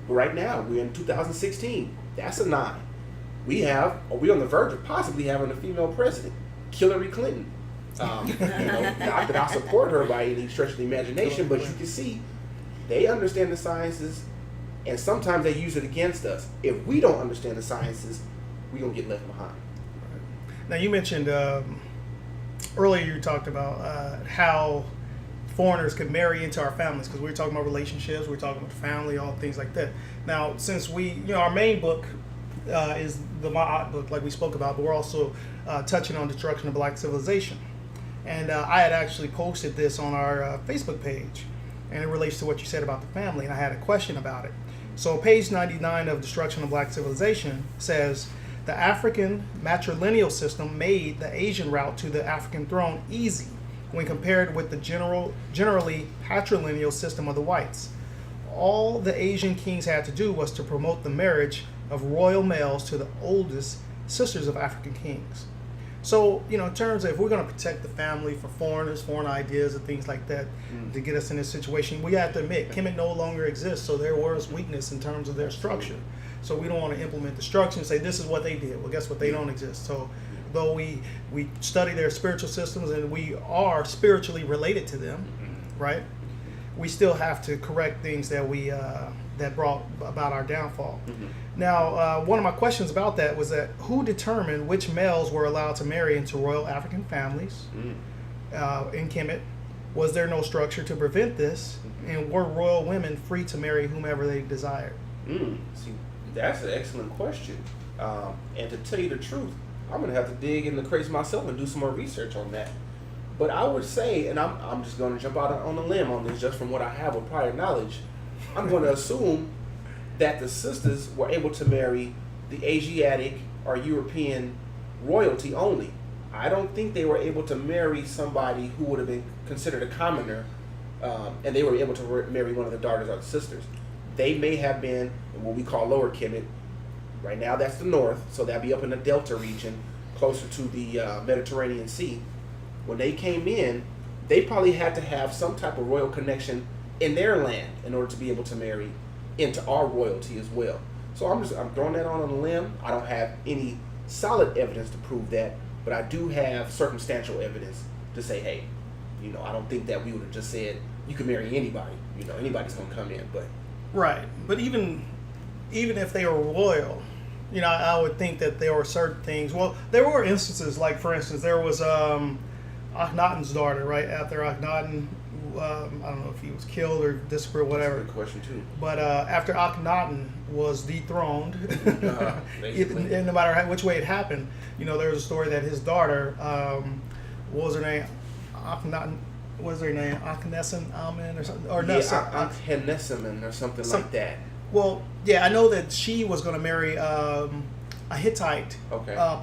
Right now, we're in 2016. That's a 9. We're on the verge of possibly having a female president, Hillary Clinton. Not that I support her by any stretch of the imagination, but you can see they understand the sciences, and sometimes they use it against us. If we don't understand the sciences, we're going to get left behind. Now, you mentioned earlier, you talked about how foreigners could marry into our families, because we were talking about relationships, we were talking about family, all things like that. Now, since our main book is the Ma'at book, like we spoke about, but we're also touching on destruction of black civilization. And I had actually posted this on our Facebook page, and it relates to what you said about the family, and I had a question about it. So page 99 of Destruction of Black Civilization says, the African matrilineal system made the Asian route to the African throne easy when compared with the generally patrilineal system of the whites. All the Asian kings had to do was to promote the marriage of royal males to the oldest sisters of African kings. So, in terms of if we're going to protect the family for foreigners, foreign ideas and things like that, to get us in this situation, we have to admit, Kemet no longer exists, so there was weakness in terms of their structure. So we don't want to implement the structure and say, this is what they did. Well, guess what? They don't exist. So though we study their spiritual systems and we are spiritually related to them, right? We still have to correct things that that brought about our downfall. Now, one of my questions about that was that who determined which males were allowed to marry into royal African families in Kemet? Was there no structure to prevent this? And were royal women free to marry whomever they desired? See, that's an excellent question. And to tell you the truth, I'm going to have to dig in the crates myself and do some more research on that. But I would say, and I'm just going to jump out on a limb on this just from what I have with prior knowledge, I'm going to assume that the sisters were able to marry the Asiatic or European royalty only. I don't think they were able to marry somebody who would have been considered a commoner, and they were able to marry one of the daughters or the sisters. They may have been in what we call Lower Kemet. Right now that's the north, so that'd be up in the Delta region, closer to the Mediterranean Sea. When they came in, they probably had to have some type of royal connection in their land in order to be able to marry into our royalty as well. So I'm throwing that on a limb. I don't have any solid evidence to prove that, but I do have circumstantial evidence to say, hey, I don't think that we would have just said you can marry anybody. Anybody's gonna come in, but right. But even if they were royal, I would think that there were certain things. Well, there were instances, like for instance, there was Akhenaten's daughter, right after Akhenaten. I don't know if he was killed or disappeared, whatever. That's a good question too. But after Akhenaten was dethroned, and no matter which way it happened, there was a story that his daughter, what was her name? Akhenaten. What was her name? Akhenaten Amen or something? Or no, Akhenaten or something like that. Well, yeah, I know that she was going to marry a Hittite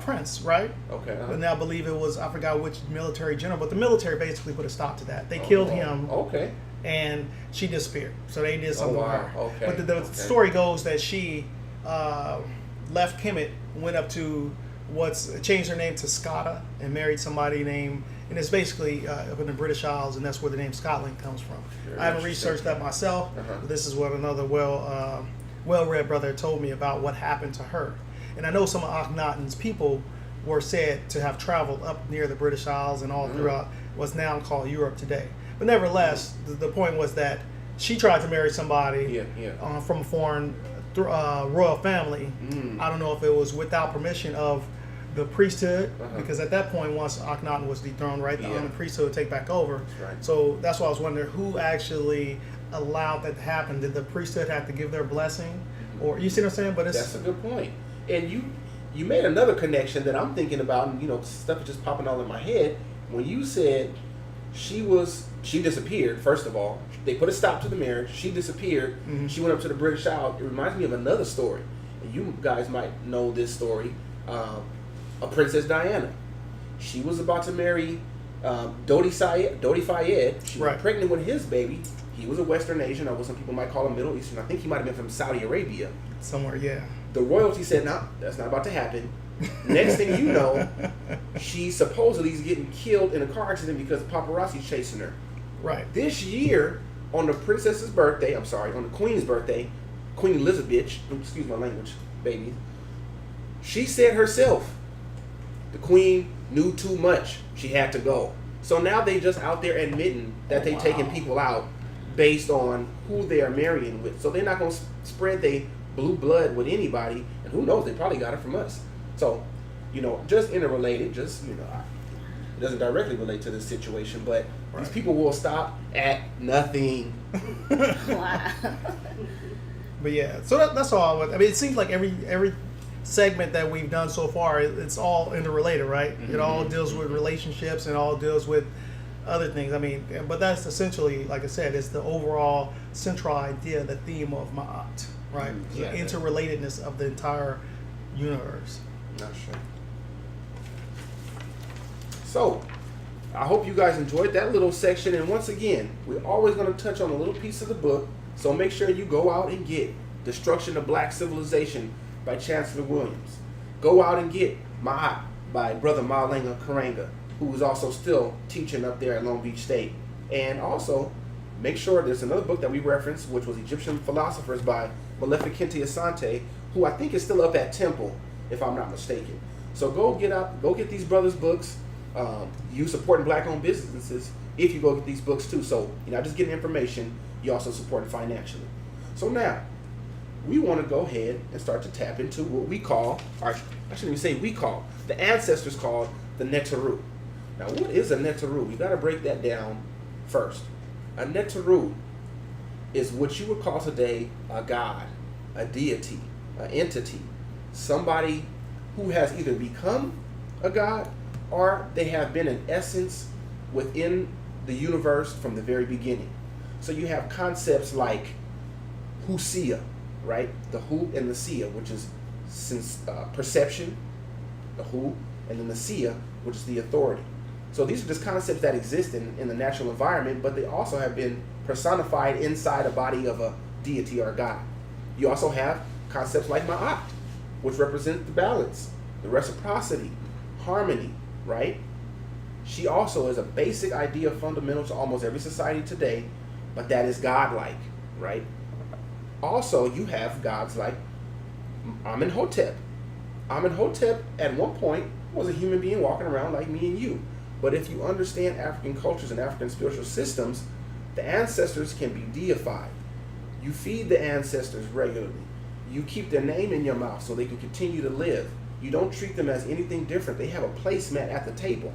prince, right? Okay. And I believe it was, I forgot which military general, but the military basically put a stop to that. They killed him. Okay. And she disappeared. So they did something with her. Okay. But the story goes that she left Kemet, went up to changed her name to Skata, and married somebody named, and it's basically up in the British Isles, and that's where the name Scotland comes from. Very I haven't interesting. researched that myself. But this is what another well-read brother told me about what happened to her. And I know some of Akhenaten's people were said to have traveled up near the British Isles and all throughout what's now called Europe today. But nevertheless, the point was that she tried to marry somebody from a foreign royal family. I don't know if it was without permission of the priesthood, because at that point, once Akhenaten was dethroned, right, then the priesthood would take back over. Right. So that's why I was wondering who actually allowed that to happen. Did the priesthood have to give their blessing, or you see what I'm saying? But That's a good point. And you made another connection that I'm thinking about, and stuff is just popping all in my head when you said she disappeared. First of all, they put a stop to the marriage. She disappeared. She went up to the British Isles. It reminds me of another story, and you guys might know this story. A Princess Diana. She was about to marry Dodi Fayed. She was pregnant with his baby. He was a Western Asian, or what some people might call him Middle Eastern. I think he might have been from Saudi Arabia. Somewhere, yeah. The royalty said, no, that's not about to happen. Next thing you know, she supposedly is getting killed in a car accident because paparazzi's chasing her. Right. This year, on the princess's birthday, on the queen's birthday, Queen Elizabeth, excuse my language, baby, she said herself, the queen knew too much. She had to go. So now they just out there admitting that they taking people out based on who they are marrying with. So they're not going to spread their blue blood with anybody. And who knows, they probably got it from us. So, just interrelated, it doesn't directly relate to this situation, but these people will stop at nothing. Wow. But yeah, so that's all. It seems like every segment that we've done so far, it's all interrelated, right? It all deals with relationships and all deals with other things. But that's essentially, like I said, it's the overall central idea, the theme of Ma'at, right? The interrelatedness of the entire universe. Not sure. So, I hope you guys enjoyed that little section. And once again, we're always going to touch on a little piece of the book. So make sure you go out and get Destruction of Black Civilization by Chancellor Williams. Go out and get Ma'at by Brother Malenga Karanga, who is also still teaching up there at Long Beach State. And also, make sure there's another book that we referenced, which was Egyptian Philosophers by Maleficenti Asante, who I think is still up at Temple, if I'm not mistaken. So go get these brothers' books. You supporting black-owned businesses if you go get these books too. So you're not just getting information, you also support it financially. So now, we want to go ahead and start to tap into what we call, or I shouldn't even say we call, the ancestors called the Netaru. Now, what is a Netaru? We got to break that down first. A Netaru is what you would call today a god, a deity, an entity, somebody who has either become a god or they have been an essence within the universe from the very beginning. So you have concepts like Husia, right? The Hu and the Sia, which is perception, the Hu, and then the Sia, which is the authority. So these are just concepts that exist in the natural environment, but they also have been personified inside a body of a deity or a god. You also have concepts like Ma'at, which represent the balance, the reciprocity, harmony, right? She also is a basic idea fundamental to almost every society today, but that is godlike, right? Also, you have gods like Amenhotep. Amenhotep, at one point, was a human being walking around like me and you. But if you understand African cultures and African spiritual systems, the ancestors can be deified. You feed the ancestors regularly. You keep their name in your mouth so they can continue to live. You don't treat them as anything different. They have a placemat at the table.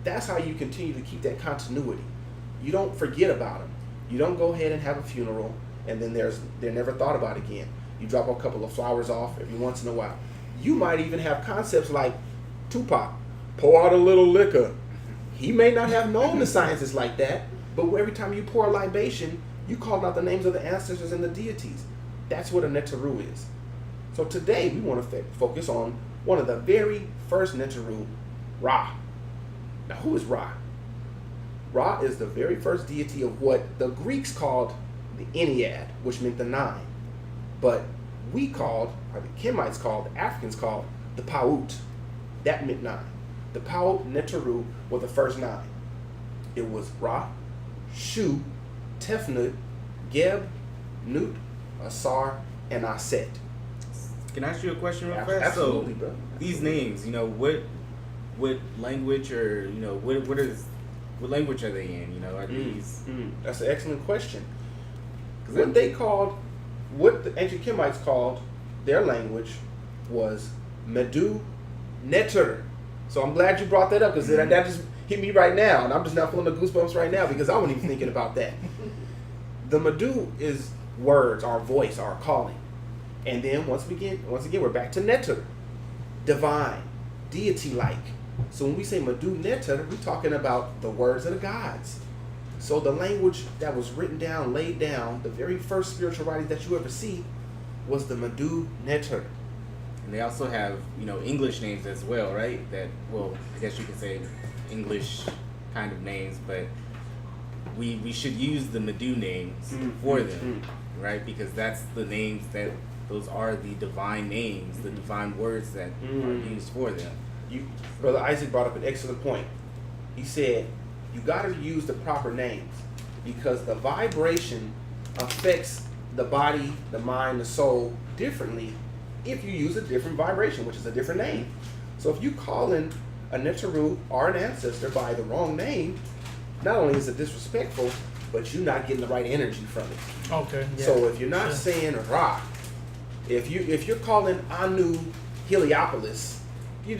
That's how you continue to keep that continuity. You don't forget about them. You don't go ahead and have a funeral and then they're never thought about again. You drop a couple of flowers off every once in a while. You might even have concepts like Tupac, pour out a little liquor. He may not have known the sciences like that, but every time you pour a libation, you call out the names of the ancestors and the deities. That's what a Netaru is. So today we want to focus on one of the very first Netaru, Ra. Now who is Ra? Ra is the very first deity of what the Greeks called the Ennead, which meant the 9. But we called, or the Kemites called, the Africans called, the Paut. That meant 9. The Pau Neteru were the first 9. It was Ra, Shu, Tefnut, Geb, Nut, Asar, and Aset. Can I ask you a question real fast? Absolutely, So, bro. these names, you know, what language, or you know, what language are they in? You know, are these? That's an excellent question. 'Cause What the ancient Kemites called their language was Medu Neter. So I'm glad you brought that up, because that just hit me right now, and I'm just now feeling the goosebumps right now because I wasn't even thinking about that. The Medu is words, our voice, our calling. And then once again, we're back to Neter, divine, deity-like. So when we say Medu Neter, we're talking about the words of the gods. So the language that was written down, laid down, the very first spiritual writings that you ever see was the Medu Neter. And they also have, you know, English names as well, right? That, well, I guess you could say English kind of names, but we should use the Medu names for them, right? Because that's the names that, those are the divine names, the divine words that are used for them. Brother Isaac brought up an excellent point. He said, you got to use the proper names, because the vibration affects the body, the mind, the soul differently if you use a different vibration, which is a different name. So if you call in a Neteru or an ancestor by the wrong name, not only is it disrespectful, but you're not getting the right energy from it. Okay. Yeah. So if you're not saying Ra, if you're calling Anu Heliopolis, you're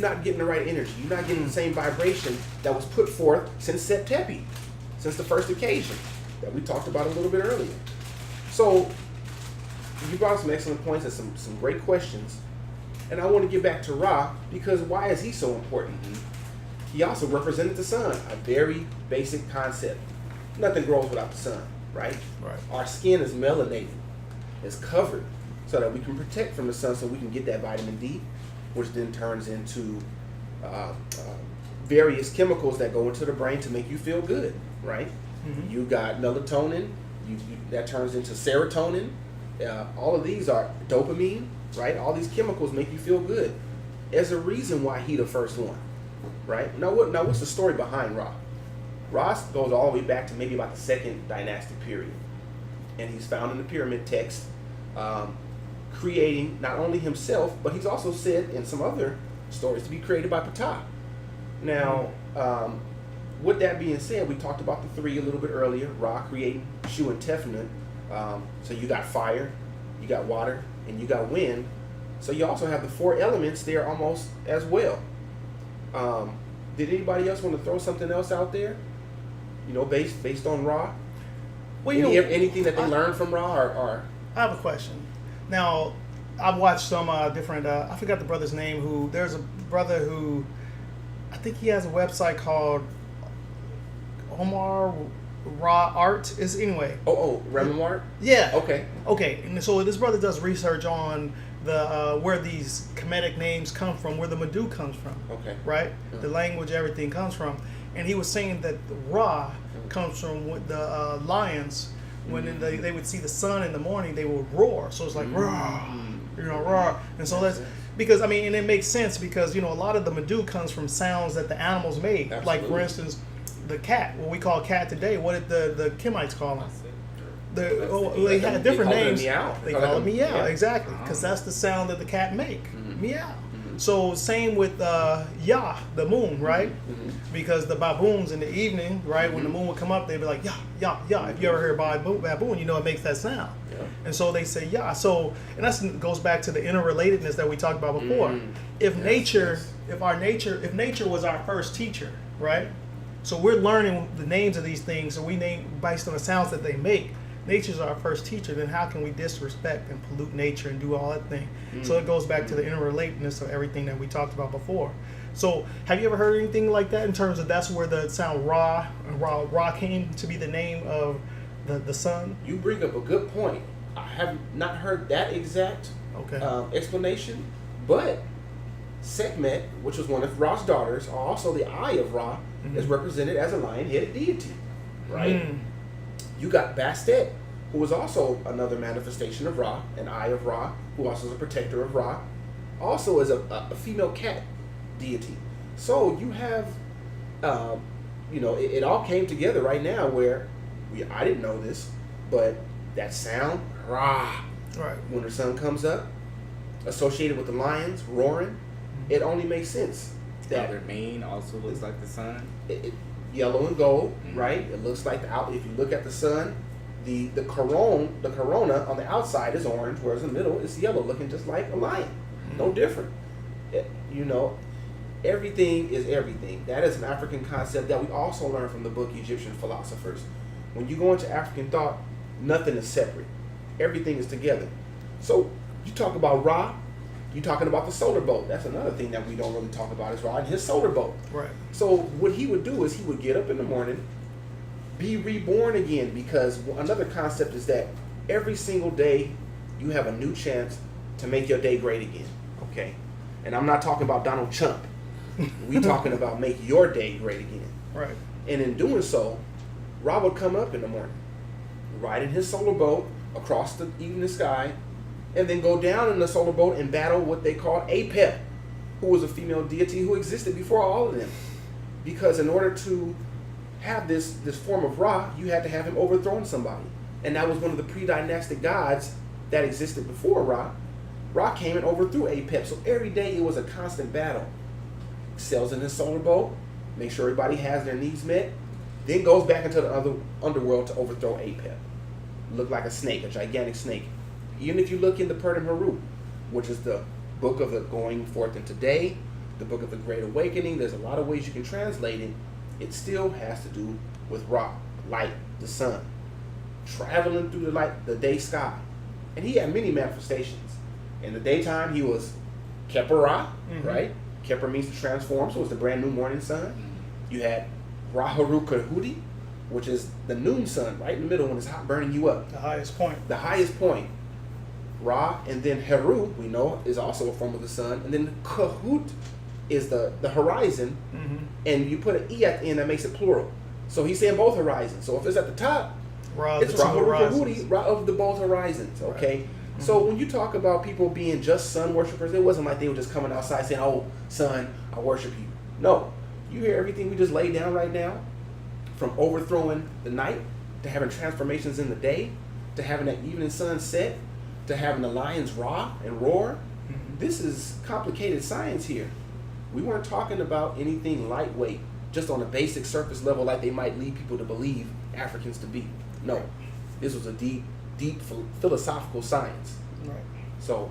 not getting the right energy. You're not getting the same vibration that was put forth since Septepi, since the first occasion that we talked about a little bit earlier. So you brought some excellent points and some great questions. And I want to get back to Ra, because why is he so important? He also represented the sun, a very basic concept. Nothing grows without the sun, right? Right. Our skin is melanated, it's covered, so that we can protect from the sun, so we can get that vitamin D, which then turns into various chemicals that go into the brain to make you feel good, right? You got melatonin, that turns into serotonin. All of these are dopamine, right? All these chemicals make you feel good. There's a reason why he the first one, right? Now what's the story behind Ra? Ra goes all the way back to maybe about the second dynastic period, and he's found in the pyramid text, creating not only himself, but he's also said in some other stories to be created by Ptah. Now, with that being said, we talked about the 3 a little bit earlier. Ra creating Shu and Tefnut. So you got fire, you got water, and you got wind. So you also have the 4 elements there almost as well. Did anybody else want to throw something else out there? You know, based on Ra? Well, Anything that they learned from Ra, or I have a question. Now, I've watched some different. I forgot the brother's name. There's a brother who, I think he has a website called Omar Ra Art. Is anyway. Rememart? Yeah. Okay. And so this brother does research on the where these Kemetic names come from, where the Medu comes from. Okay. Right. The language, everything comes from, and he was saying that the Ra comes from the lions. When they would see the sun in the morning, they would roar. So it's like roar, roar. And so that's because, I mean, and it makes sense because, you know, a lot of the Medu comes from sounds that the animals made. Absolutely. Like, for instance, the cat, what we call cat today, what did the Kemites call him? They had different names. They call it meow, exactly, because that's the sound that the cat make, meow. So same with Yah, the moon, right? Because the baboons in the evening, right, when the moon would come up, they'd be like, Yah, Yah, Yah. If you ever hear baboon, you know it makes that sound. Yeah. And so they say Yah. So, and that goes back to the interrelatedness that we talked about before. If nature was our first teacher, right? So we're learning the names of these things, so we name based on the sounds that they make. Nature's our first teacher, then how can we disrespect and pollute nature and do all that thing? So it goes back to the interrelatedness of everything that we talked about before. So have you ever heard anything like that in terms of that's where the sound Ra came to be the name of the sun? You bring up a good point. I have not heard that exact explanation, but Sekhmet, which was one of Ra's daughters, or also the Eye of Ra, is represented as a lion-headed deity, right? You got Bastet, who was also another manifestation of Ra, an Eye of Ra, who also is a protector of Ra, also is a female cat deity. So you have, it all came together right now where I didn't know this, but that sound, Ra, Right. when the sun comes up, associated with the lions roaring, it only makes sense that Their mane also looks like the sun. yellow and gold, Mhm. right? It looks like if you look at the sun, the corona on the outside is orange, whereas in the middle is yellow, looking just like a lion. No different. Everything is everything. That is an African concept that we also learn from the book Egyptian Philosophers. When you go into African thought, nothing is separate. Everything is together. So you talk about Ra, you're talking about the solar boat. That's another thing that we don't really talk about is Ra and his solar boat. Right. So what he would do is he would get up in the morning, be reborn again, because another concept is that every single day you have a new chance to make your day great again. Okay? And I'm not talking about Donald Trump. We talking about make your day great again. Right. And in doing so, Ra would come up in the morning, ride in his solar boat across the evening sky, and then go down in the solar boat and battle what they called Apep, who was a female deity who existed before all of them. Because in order to have this form of Ra, you had to have him overthrown somebody. And that was one of the pre-dynastic gods that existed before Ra. Ra came and overthrew Apep. So every day it was a constant battle. Sails in his solar boat, make sure everybody has their needs met, then goes back into the underworld to overthrow Apep. Looked like a snake, a gigantic snake. Even if you look in the Purdom Haru, which is the book of the going forth into day, the book of the Great Awakening, there's a lot of ways you can translate it. It still has to do with Ra, light, the sun, traveling through the day sky. And he had many manifestations. In the daytime, he was Khepera, right? Khepera means to transform, so it's the brand new morning sun. You had Raharu Kahudi, which is the noon sun, right in the middle when it's hot, burning you up. The highest point. The highest point. Ra, and then Heru, we know, is also a form of the sun. And then Kahut is the horizon, and you put an E at the end that makes it plural. So he's saying both horizons. So if it's at the top, Ra, it's the two Raharu horizons. Kahudi, Ra of the both horizons, okay? Right. So when you talk about people being just sun worshipers, it wasn't like they were just coming outside saying, "Oh, sun, I worship you." No. You hear everything we just laid down right now, from overthrowing the night, to having transformations in the day, to having that evening sun set, to having the lions roar and roar. This is complicated science here. We weren't talking about anything lightweight, just on a basic surface level like they might lead people to believe Africans to be. No. This was a deep philosophical science. Right. So,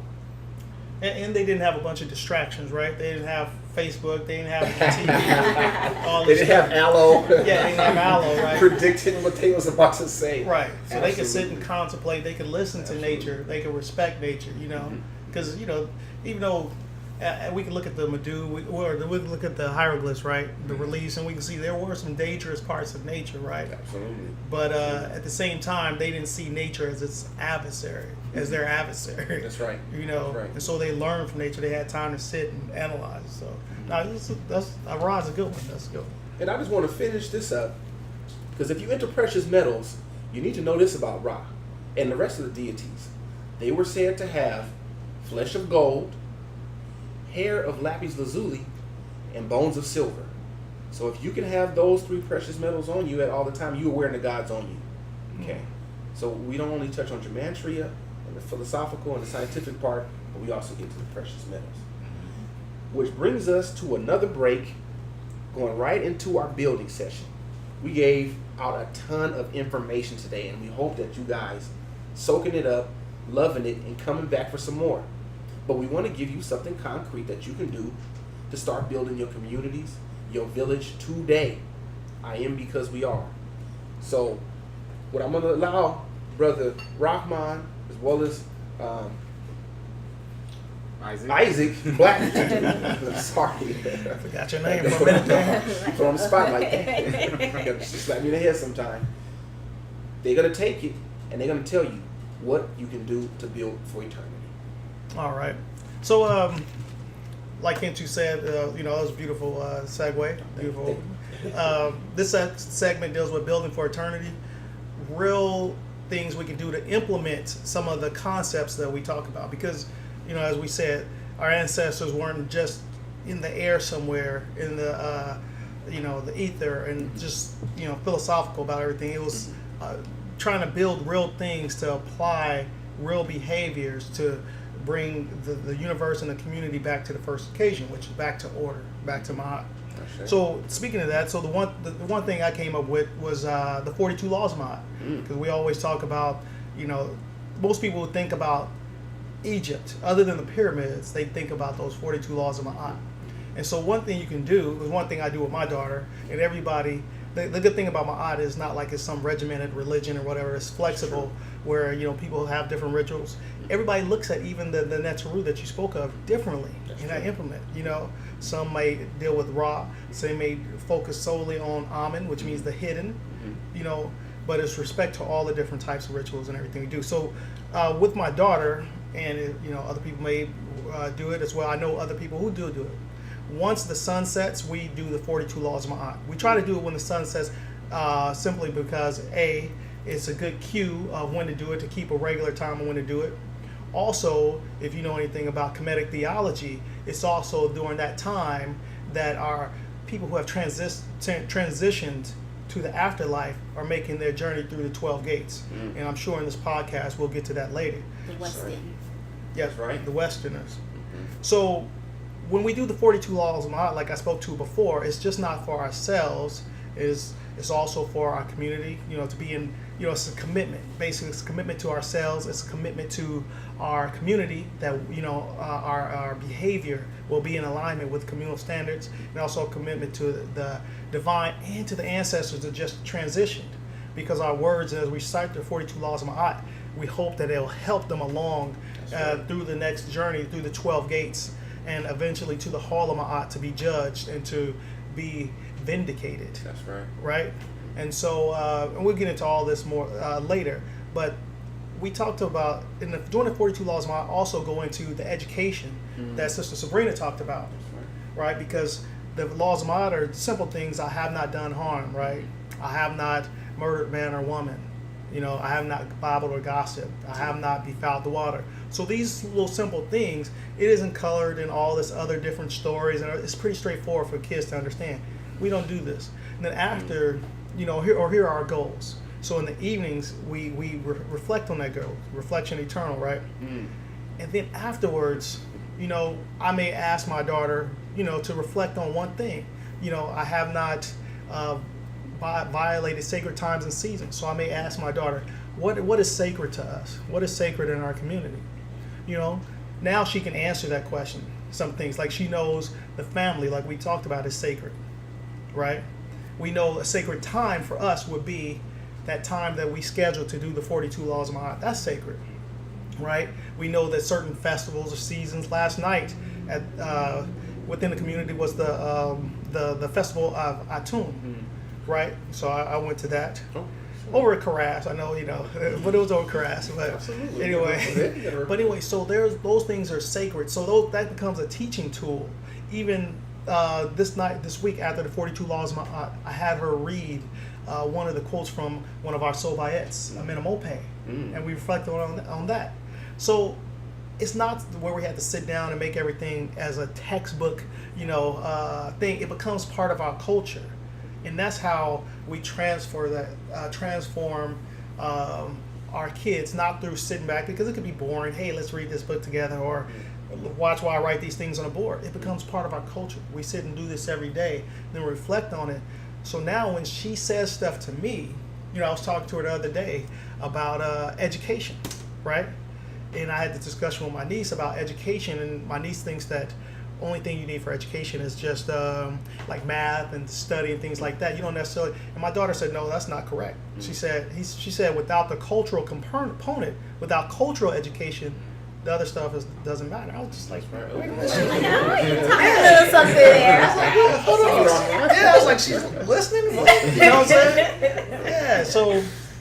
and they didn't have a bunch of distractions, right? They didn't have Facebook. They didn't have TV. All they this didn't have stuff. aloe. Yeah, they didn't have aloe, right? Predicting what they was about to say. Right. So they could sit Absolutely. and contemplate. They could listen to nature. They could respect nature. Because even though we can look at the Medu, we can look at the hieroglyphs, right? The release, and we can see there were some dangerous parts of nature, right? Absolutely. But at the same time, they didn't see nature as its adversary, as their adversary. That's right. That's right. And so they learned from nature. They had time to sit and analyze. So that's Ra's a good one. That's a good one. And I just want to finish this up, because if you enter precious metals, you need to know this about Ra and the rest of the deities. They were said to have flesh of gold, hair of lapis lazuli, and bones of silver. So if you can have those three precious metals on you at all the time, you are wearing the gods on you. Okay. So we don't only touch on gematria and the philosophical and the scientific part, but we also get to the precious metals. Which brings us to another break, going right into our building session. We gave out a ton of information today, and we hope that you guys soaking it up, loving it, and coming back for some more. But we want to give you something concrete that you can do to start building your communities, your village today. I am because we are. So what I'm going to allow Brother Rahman, as well as Isaac Black to do. Sorry. Forgot your name for a minute there. Put on the spot like that. Just slap me in the head sometime. They're going to take it, and they're going to tell you what you can do to build for eternity. All right. So, like Kentu said, that was a beautiful segue. Beautiful. This segment deals with building for eternity. Real things we can do to implement some of the concepts that we talk about. Because, as we said, our ancestors weren't just in the air somewhere in the the ether, and just philosophical about everything. It was trying to build real things to apply real behaviors to bring the universe and the community back to the first occasion, which is back to order, back to Ma'at. So speaking of that, so the one thing I came up with was the 42 laws of Ma'at, because we always talk about, most people would think about Egypt, other than the pyramids, they think about those 42 laws of Ma'at. And so one thing you can do is one thing I do with my daughter and everybody. The good thing about Ma'at is not like it's some regimented religion or whatever. It's flexible, where people have different rituals. Everybody looks at even the Neteru that you spoke of differently, and I implement. Some may deal with Ra, some may focus solely on Amen, which means the hidden. But it's respect to all the different types of rituals and everything we do. So with my daughter, and other people may do it as well. I know other people who do it. Once the sun sets, we do the 42 laws of Ma'at. We try to do it when the sun sets, simply because it's a good cue of when to do it, to keep a regular time of when to do it. Also, if you know anything about Kemetic theology, it's also during that time that our people who have transitioned to the afterlife are making their journey through the 12 gates. And I'm sure in this podcast we'll get to that later. The Western. Yes, right. The Westerners. So when we do the 42 laws of Ma'at, like I spoke to before, it's just not for ourselves. It's also for our community. To be in. It's a commitment. Basically, it's a commitment to ourselves. It's a commitment to our community that our behavior will be in alignment with communal standards, and also a commitment to the divine and to the ancestors that just transitioned. Because our words, as we cite the 42 laws of Ma'at, we hope that it'll help them along through the next journey, through the 12 gates, and eventually to the hall of Ma'at to be judged and to be vindicated. That's right. Right? And so, and we'll get into all this more later, but we talked about, during the 42 laws of Ma'at, also go into the education that Sister Sabrina talked about, right? Because the laws of Ma'at are simple things. I have not done harm, right? I have not murdered man or woman. I have not babbled or gossiped. I have not befouled the water. So these little simple things, it isn't colored in all this other different stories, and it's pretty straightforward for kids to understand. We don't do this. And then after, here are our goals. So in the evenings, we reflect on that goal, reflection eternal, right? And then afterwards, I may ask my daughter, to reflect on one thing. I have not violated sacred times and seasons. So I may ask my daughter, what is sacred to us? What is sacred in our community? Now she can answer that question. Some things, like she knows the family, like we talked about, is sacred, right? We know a sacred time for us would be that time that we schedule to do the 42 laws of Ma'at. That's sacred, right? We know that certain festivals or seasons. Last night at within the community was the festival of Atun, right? So I went to that. Over at Karas, I know, but it was over Karas. But absolutely. Anyway, so those things are sacred. So that becomes a teaching tool. Even this week after the 42 laws, I had her read one of the quotes from one of our Sobyets, Amenemope, and we reflected on that. So it's not where we have to sit down and make everything as a textbook, thing. It becomes part of our culture. And that's how we transform our kids, not through sitting back, because it could be boring. Hey, let's read this book together, or watch while I write these things on a board. It becomes part of our culture. We sit and do this every day, then reflect on it. So now when she says stuff to me, I was talking to her the other day about education, right? And I had this discussion with my niece about education, and my niece thinks that only thing you need for education is just like math and study and things like that. You don't necessarily. And my daughter said, no, that's not correct. She said without the cultural component, without cultural education, the other stuff doesn't matter. I was just like, wait a minute. I know, you're talking a little something there. I was like, she's listening. You know what I'm saying? Yeah.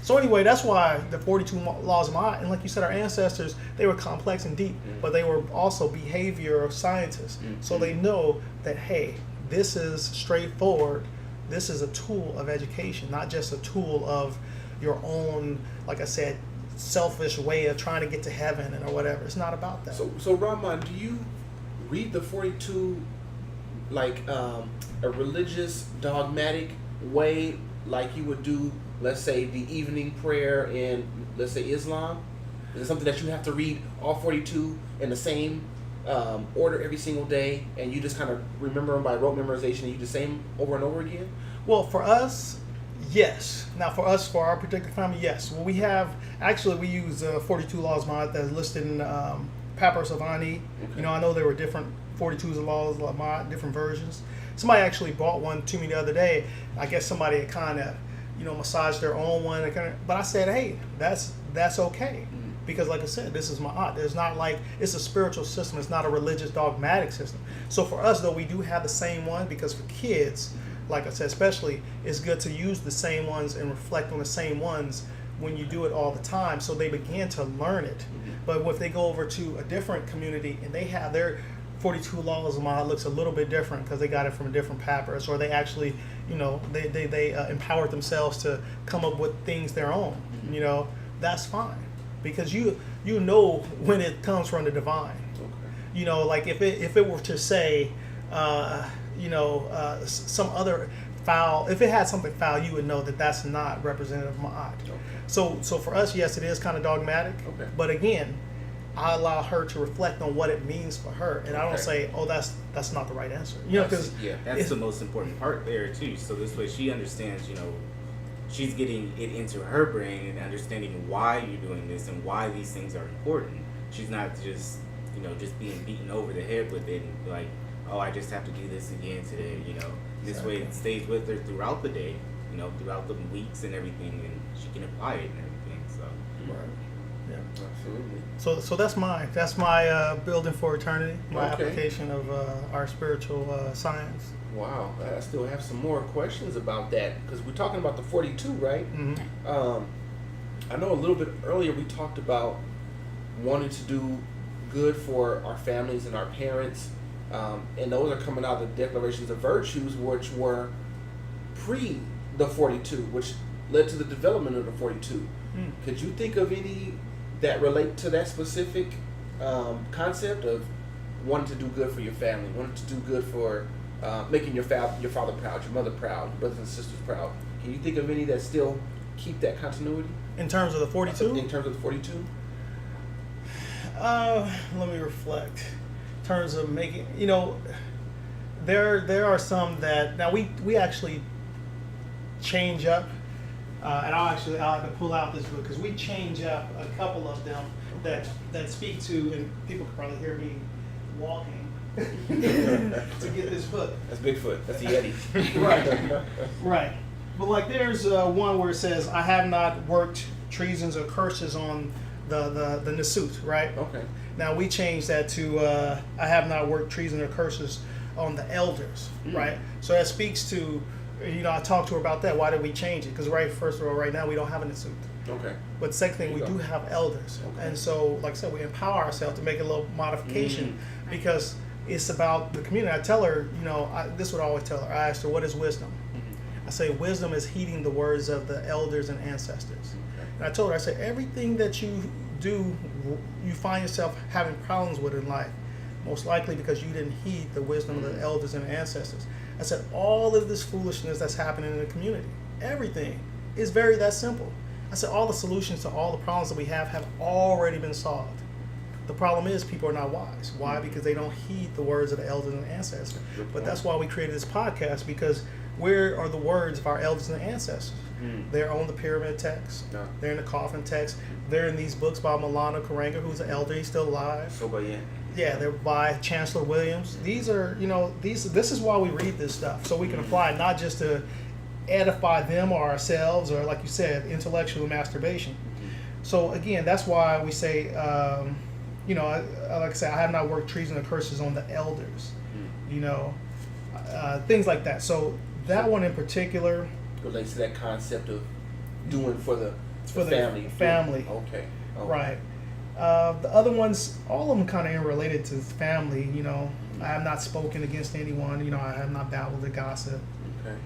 So anyway, that's why the 42 laws of Ma'at, and like you said, our ancestors, they were complex and deep, but they were also behavioral scientists. So they know that, hey, this is straightforward. This is a tool of education, not just a tool of your own, like I said, selfish way of trying to get to heaven or whatever. It's not about that. So Rahman, do you read the 42 like a religious dogmatic way, like you would do, let's say, the evening prayer in, let's say, Islam? Is it something that you have to read all 42 in the same order every single day, and you just kind of remember them by rote memorization, and you just say them over and over again? Well, for us, yes. Now, for us, for our particular family, yes. Well, we have, actually, we use 42 laws Ma'at that's listed in Papyrus of Ani. Okay. You know, I know there were different 42 laws Ma'at, different versions. Somebody actually brought one to me the other day. I guess somebody had kind of, you know, massaged their own one. But I said, hey, that's okay. Because like I said, this is Ma'at. There's not like, it's a spiritual system. It's not a religious dogmatic system. So for us, though, we do have the same one, because for kids, like I said, especially, it's good to use the same ones and reflect on the same ones when you do it all the time, so they begin to learn it. But if they go over to a different community and they have their 42 laws of Ma'at, looks a little bit different because they got it from a different papyrus, or they actually, you know, they empowered themselves to come up with things their own. You know, that's fine, because you know when it comes from the divine. You know, like if it were to say, some other foul, if it had something foul, you would know that that's not representative of Ma'at. So for us, yes, it is kind of dogmatic. But again, I allow her to reflect on what it means for her, and I don't say, "Oh, that's not the right answer." You know, because that's the most important part there too. So this way, she understands. You know, she's getting it into her brain and understanding why you're doing this and why these things are important. She's not just being beaten over the head with it and like, "Oh, I just have to do this again today." You know, this way it stays with her throughout the day. You know, throughout the weeks and everything, and she can apply it and everything. So. Yeah. Absolutely. So that's my building for eternity, my application of our spiritual science. Wow, I still have some more questions about that, because we're talking about the 42, right? Mm-hmm. I know a little bit earlier we talked about wanting to do good for our families and our parents, and those are coming out of the declarations of virtues, which were pre the 42, which led to the development of the 42. Could you think of any that relate to that specific concept of wanting to do good for your family, wanting to do good for making your father proud, your mother proud, your brothers and sisters proud? Can you think of any that still keep that continuity? In terms of the 42? In terms of the 42? Let me reflect. In terms of making, you know, there are some that, now we actually change up. And I'll have to pull out this book, because we change up a couple of them that speak to, and people can probably hear me walking to get this book. That's Bigfoot. That's the Yeti. Right. But like there's one where it says, "I have not worked treasons or curses on the Nasut," right? Okay. Now we change that to, "I have not worked treason or curses on the elders," right? So that speaks to, you know, I talked to her about that. Why did we change it? Because first of all, right now we don't have a Nasut. Okay. But second thing, we do have elders. Okay. And so, like I said, we empower ourselves to make a little modification, because it's about the community. I tell her, you know, this is what I always tell her. I asked her, what is wisdom? I say, wisdom is heeding the words of the elders and ancestors. And I told her, I said, everything that you do, you find yourself having problems with in life, most likely because you didn't heed the wisdom of the elders and ancestors. I said, all of this foolishness that's happening in the community, everything is that simple. I said, all the solutions to all the problems that we have already been solved. The problem is people are not wise. Why? Because they don't heed the words of the elders and ancestors. But that's why we created this podcast, because where are the words of our elders and ancestors? They're on the pyramid text. They're in the coffin text. They're in these books by Milano Karanga, who's an elder. He's still alive. Sobyet. Yeah, they're by Chancellor Williams. These are, you know, this is why we read this stuff, so we can apply it, not just to edify them or ourselves, or like you said, intellectual masturbation. So again, that's why we say, you know, like I said, I have not worked treason or curses on the elders, you know, things like that. So that one in particular relates to that concept of doing for the family. Okay. Right. The other ones, all of them kind of related to family. You know, I have not spoken against anyone. You know, I have not babbled the gossip. Okay.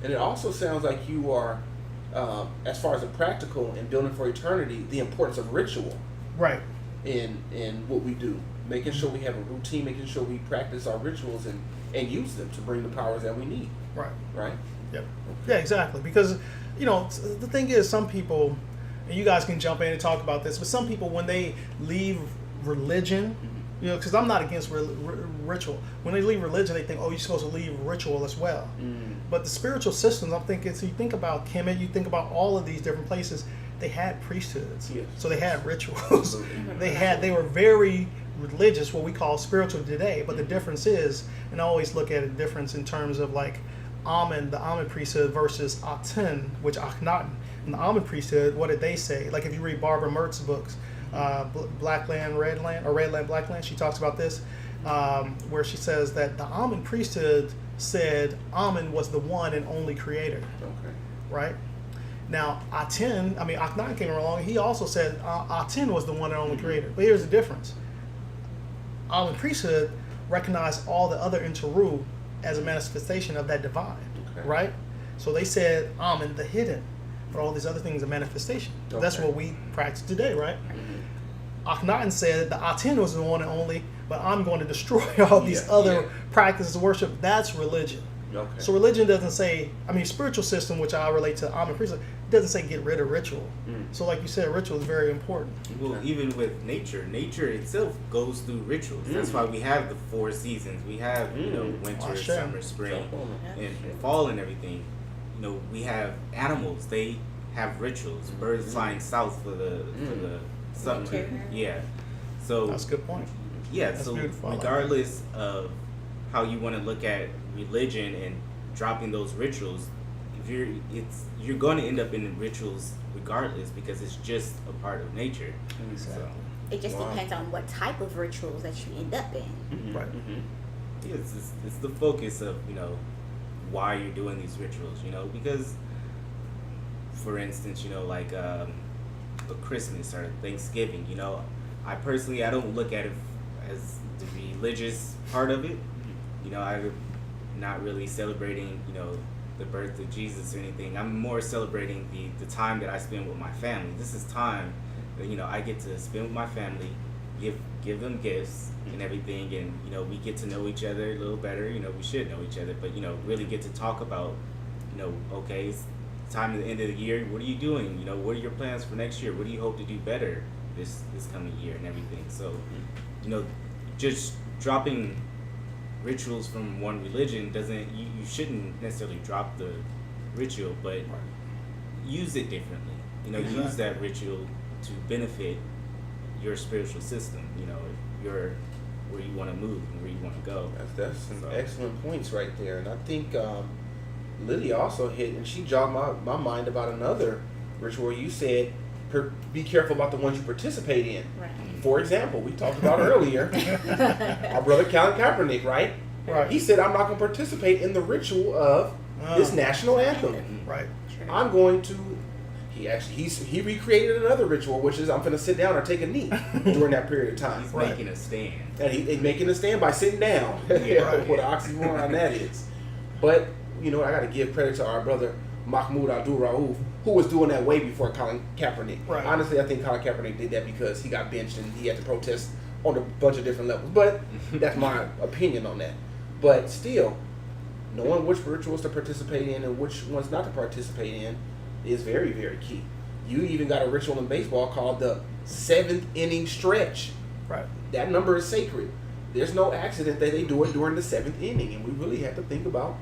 And it also sounds like you are, as far as the practical and building for eternity, the importance of ritual. Right. In what we do. making sure we have a routine, making sure we practice our rituals and use them to bring the powers that we need. Right. Right? Yep. Yeah, exactly. Because, the thing is, some people, and you guys can jump in and talk about this, but some people, when they leave religion, because I'm not against ritual. When they leave religion, they think, oh, you're supposed to leave ritual as well. But the spiritual systems, I'm thinking, so you think about Kemet, you think about all of these different places, they had priesthoods. Yes. So they had rituals. They were very religious, what we call spiritual today. But the difference is, and I always look at a difference in terms of like Amen, the Amen priesthood versus Aten, which Akhenaten. In the Amen priesthood, what did they say? Like if you read Barbara Mertz's books, Black Land, Red Land, or Red Land, Black Land, she talks about this, where she says that the Amen priesthood said Amen was the one and only creator. Okay. Right? Now, Akhenaten came along, he also said Aten was the one and only creator. But here's the difference. Amen priesthood recognized all the other Interu as a manifestation of that divine. Okay. Right? So they said Amen, the hidden. But all these other things are manifestation. Okay. That's what we practice today, right? Akhenaten said the Aten was the one and only, but I'm going to destroy all these other practices of worship. That's religion. Okay. So religion doesn't say, spiritual system, which I relate to Amen priesthood, doesn't say get rid of ritual. So like you said, ritual is very important. Well, even with nature itself goes through rituals. That's why we have the 4 seasons. We have, winter, summer, spring, and fall and everything. We have animals. They have rituals. Birds flying south for the summer. Yeah. So That's a good point. yeah. That's So beautiful. I like regardless of how you want to look at religion and dropping those rituals, you're going to end up in rituals regardless because it's just a part of nature. Exactly. So, It just depends on what type of rituals that you end up in. Right. yeah, it's the focus of why you're doing these rituals. Because for instance, like the Christmas or Thanksgiving. I personally don't look at it as the religious part of it. I'm not really celebrating the birth of Jesus or anything. I'm more celebrating the time that I spend with my family. This is time that I get to spend with my family, give them gifts and everything, and we get to know each other a little better. We should know each other, but really get to talk about okay, it's time at the end of the year. What are you doing? What are your plans for next year? What do you hope to do better this coming year and everything? So just dropping rituals from one religion doesn't, you shouldn't necessarily drop the ritual, but use it differently. Use that ritual to benefit your spiritual system. If you're where you want to move and where you want to go. That's some excellent points right there, and I think Lydia also hit, and she jogged my mind about another ritual. You said be careful about the ones you participate in. Right. For example, we talked about earlier, our brother Colin Kaepernick, right? Right. He said, I'm not going to participate in the ritual of this national anthem. Right. True. I'm going to, he recreated another ritual, which is I'm going to sit down or take a knee during that period of time. He's making a stand. And he's making a stand by sitting down. What an oxymoron that is. But, I got to give credit to our brother Mahmoud Abdul-Rauf, who was doing that way before Colin Kaepernick. Right. Honestly, I think Colin Kaepernick did that because he got benched and he had to protest on a bunch of different levels. But that's my opinion on that. But still, knowing which rituals to participate in and which ones not to participate in is very, very key. You even got a ritual in baseball called the 7th inning stretch. Right. That number is sacred. There's no accident that they do it during the 7th inning, and we really have to think about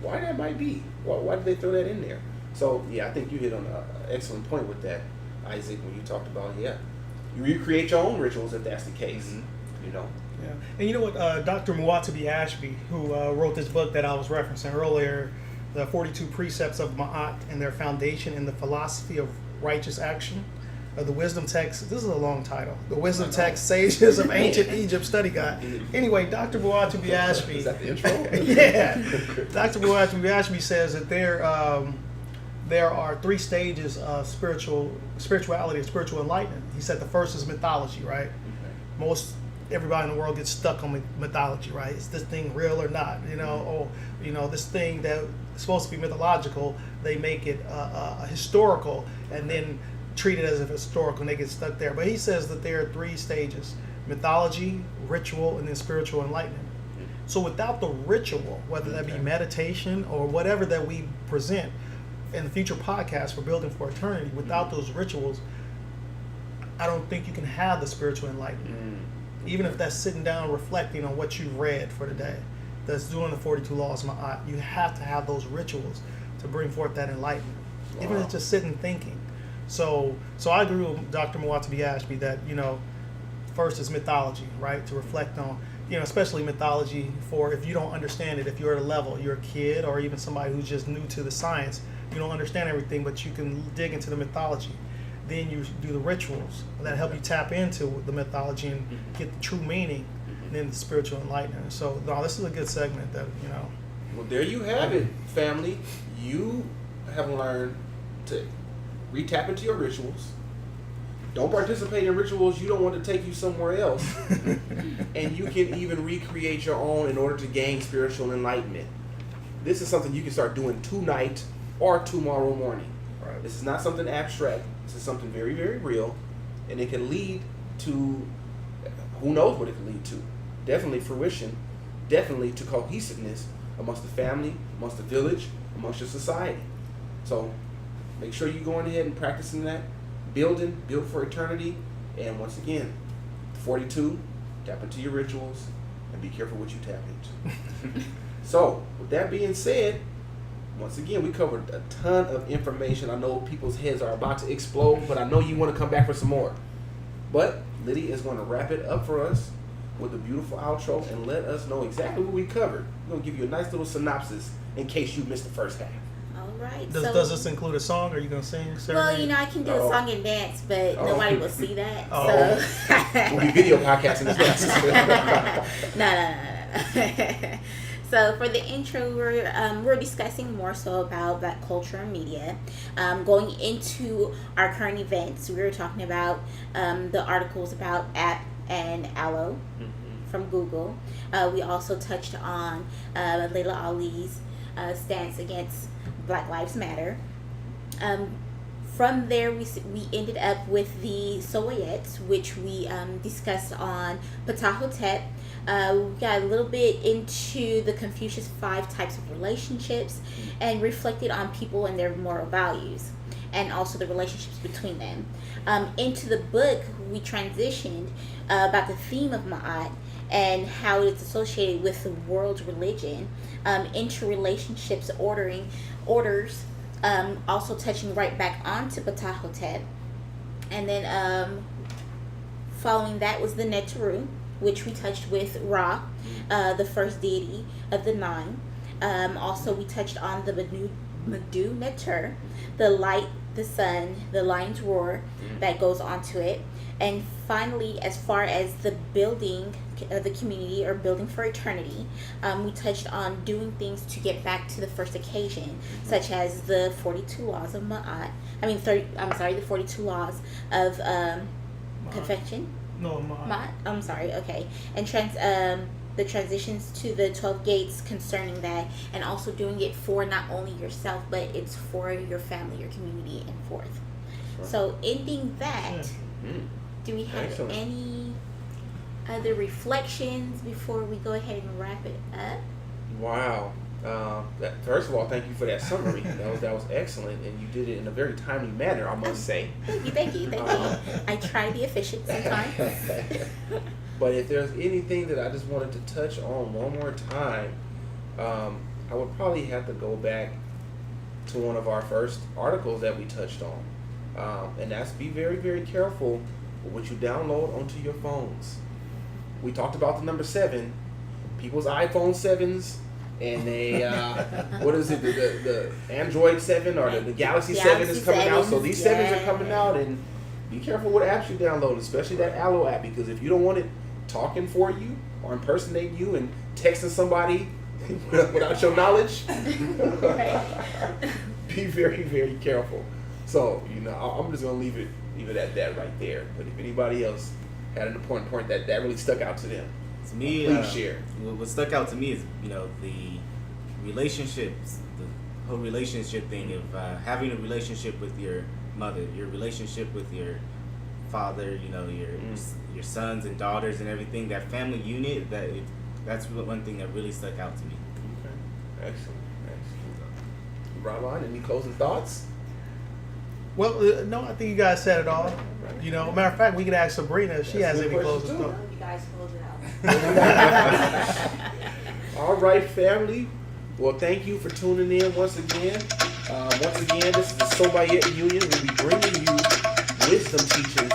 why that might be. Why did they throw that in there? So, yeah, I think you hit on an excellent point with that, Isaac, when you talked about, you recreate your own rituals if that's the case, Yeah. And you know what, Dr. Muwatabi Ashby, who wrote this book that I was referencing earlier, The 42 Precepts of Ma'at and Their Foundation in the Philosophy of Righteous Action, the Wisdom Text, this is a long title, The Wisdom Text Sages of Ancient Egypt Study Guide. Anyway, Dr. Muwatabi Ashby. Is that the intro? Yeah. Dr. Muwatabi Ashby says that there are 3 stages of spirituality and spiritual enlightenment. He said the first is mythology, right? Most everybody in the world gets stuck on mythology, right? Is this thing real or not? This thing that is supposed to be mythological, they make it historical and then treat it as if it's historical, and they get stuck there. But he says that there are 3 stages. mythology, ritual, and then spiritual enlightenment. So without the ritual, whether that be meditation or whatever that we present in the future podcasts for Building for Eternity, without those rituals, I don't think you can have the spiritual enlightenment. Even if that's sitting down reflecting on what you've read for the day, that's doing the 42 laws of Ma'at, you have to have those rituals to bring forth that enlightenment. Wow. Even if it's just sitting thinking. So I agree with Dr. Mwatabi Ashby that, first is mythology, right? To reflect on, especially mythology for if you don't understand it, if you're at a level, you're a kid or even somebody who's just new to the science, you don't understand everything, but you can dig into the mythology. Then you do the rituals that help you tap into the mythology and get the true meaning, and then the spiritual enlightenment. So, no, this is a good segment that, Well, there you have it, family. You have learned to re-tap into your rituals. Don't participate in rituals you don't want to take you somewhere else. And you can even recreate your own in order to gain spiritual enlightenment. This is something you can start doing tonight or tomorrow morning. Right. This is not something abstract. This is something very, very real. And it can lead to, who knows what it can lead to. Definitely fruition. Definitely to cohesiveness amongst the family, amongst the village, amongst your society. So make sure you're going ahead and practicing that. Build for eternity. And once again, 42, tap into your rituals and be careful what you tap into. So, with that being said, once again, we covered a ton of information. I know people's heads are about to explode, but I know you want to come back for some more. But Liddy is going to wrap it up for us with a beautiful outro and let us know exactly what we covered. We're going to give you a nice little synopsis in case you missed the first half. All right. Does this include a song? Are you going to sing? Well, I can do a song and dance, but nobody will see that. So. We'll be video podcasting this. No. So for the intro, we're discussing more so about Black culture and media. Going into our current events, we were talking about the articles about App and Aloe from Google. We also touched on Layla Ali's stance against Black Lives Matter. From there, we ended up with the Sobyets, which we discussed on Ptah-hotep. We got a little bit into the Confucius 5 types of relationships and reflected on people and their moral values and also the relationships between them. Into the book, we transitioned about the theme of Ma'at and how it's associated with the world's religion, into relationships orders, also touching right back onto Ptah-hotep. And then following that was the Neteru, which we touched with Ra, the first deity of the nine. Also, we touched on the Madu Neter, the light, the sun, the lion's roar that goes onto it. And finally, as far as the building of the community or building for eternity, we touched on doing things to get back to the first occasion, such as the 42 laws of Ma'at. The 42 laws of confection. No, Ma'at. I'm sorry. Okay, and the transitions to the 12 gates concerning that, and also doing it for not only yourself, but it's for your family, your community, and forth. Sure. So, ending that, do we have any other reflections before we go ahead and wrap it up? Wow. First of all, thank you for that summary. That was excellent, and you did it in a very timely manner, I must say. Thank you. I try to be efficient sometimes. But if there's anything that I just wanted to touch on one more time, I would probably have to go back to one of our first articles that we touched on, and that's be very, very careful with what you download onto your phones. We talked about the number 7, people's iPhone 7s. And they, what is it, the Android 7 or the Galaxy 7 is coming out. So these 7s are coming out, and be careful what apps you download, especially that Aloe app, because if you don't want it talking for you or impersonating you and texting somebody without your knowledge, be very, very careful. So, I'm just going to leave it at that right there. But if anybody else had an important point that really stuck out to them, to me, please share. What stuck out to me is, the relationships, the whole relationship thing of having a relationship with your mother, your relationship with your father, you know, your sons and daughters and everything. That family unit, that's one thing that really stuck out to me. Okay. Excellent. Rahman, any closing thoughts? Well, no, I think you guys said it all. You know, matter of fact, we could ask Sabrina if she has any closing thoughts. You guys close it out. All right, family. Well, thank you for tuning in once again. This is the Sobyet Union. We'll be bringing you wisdom teachings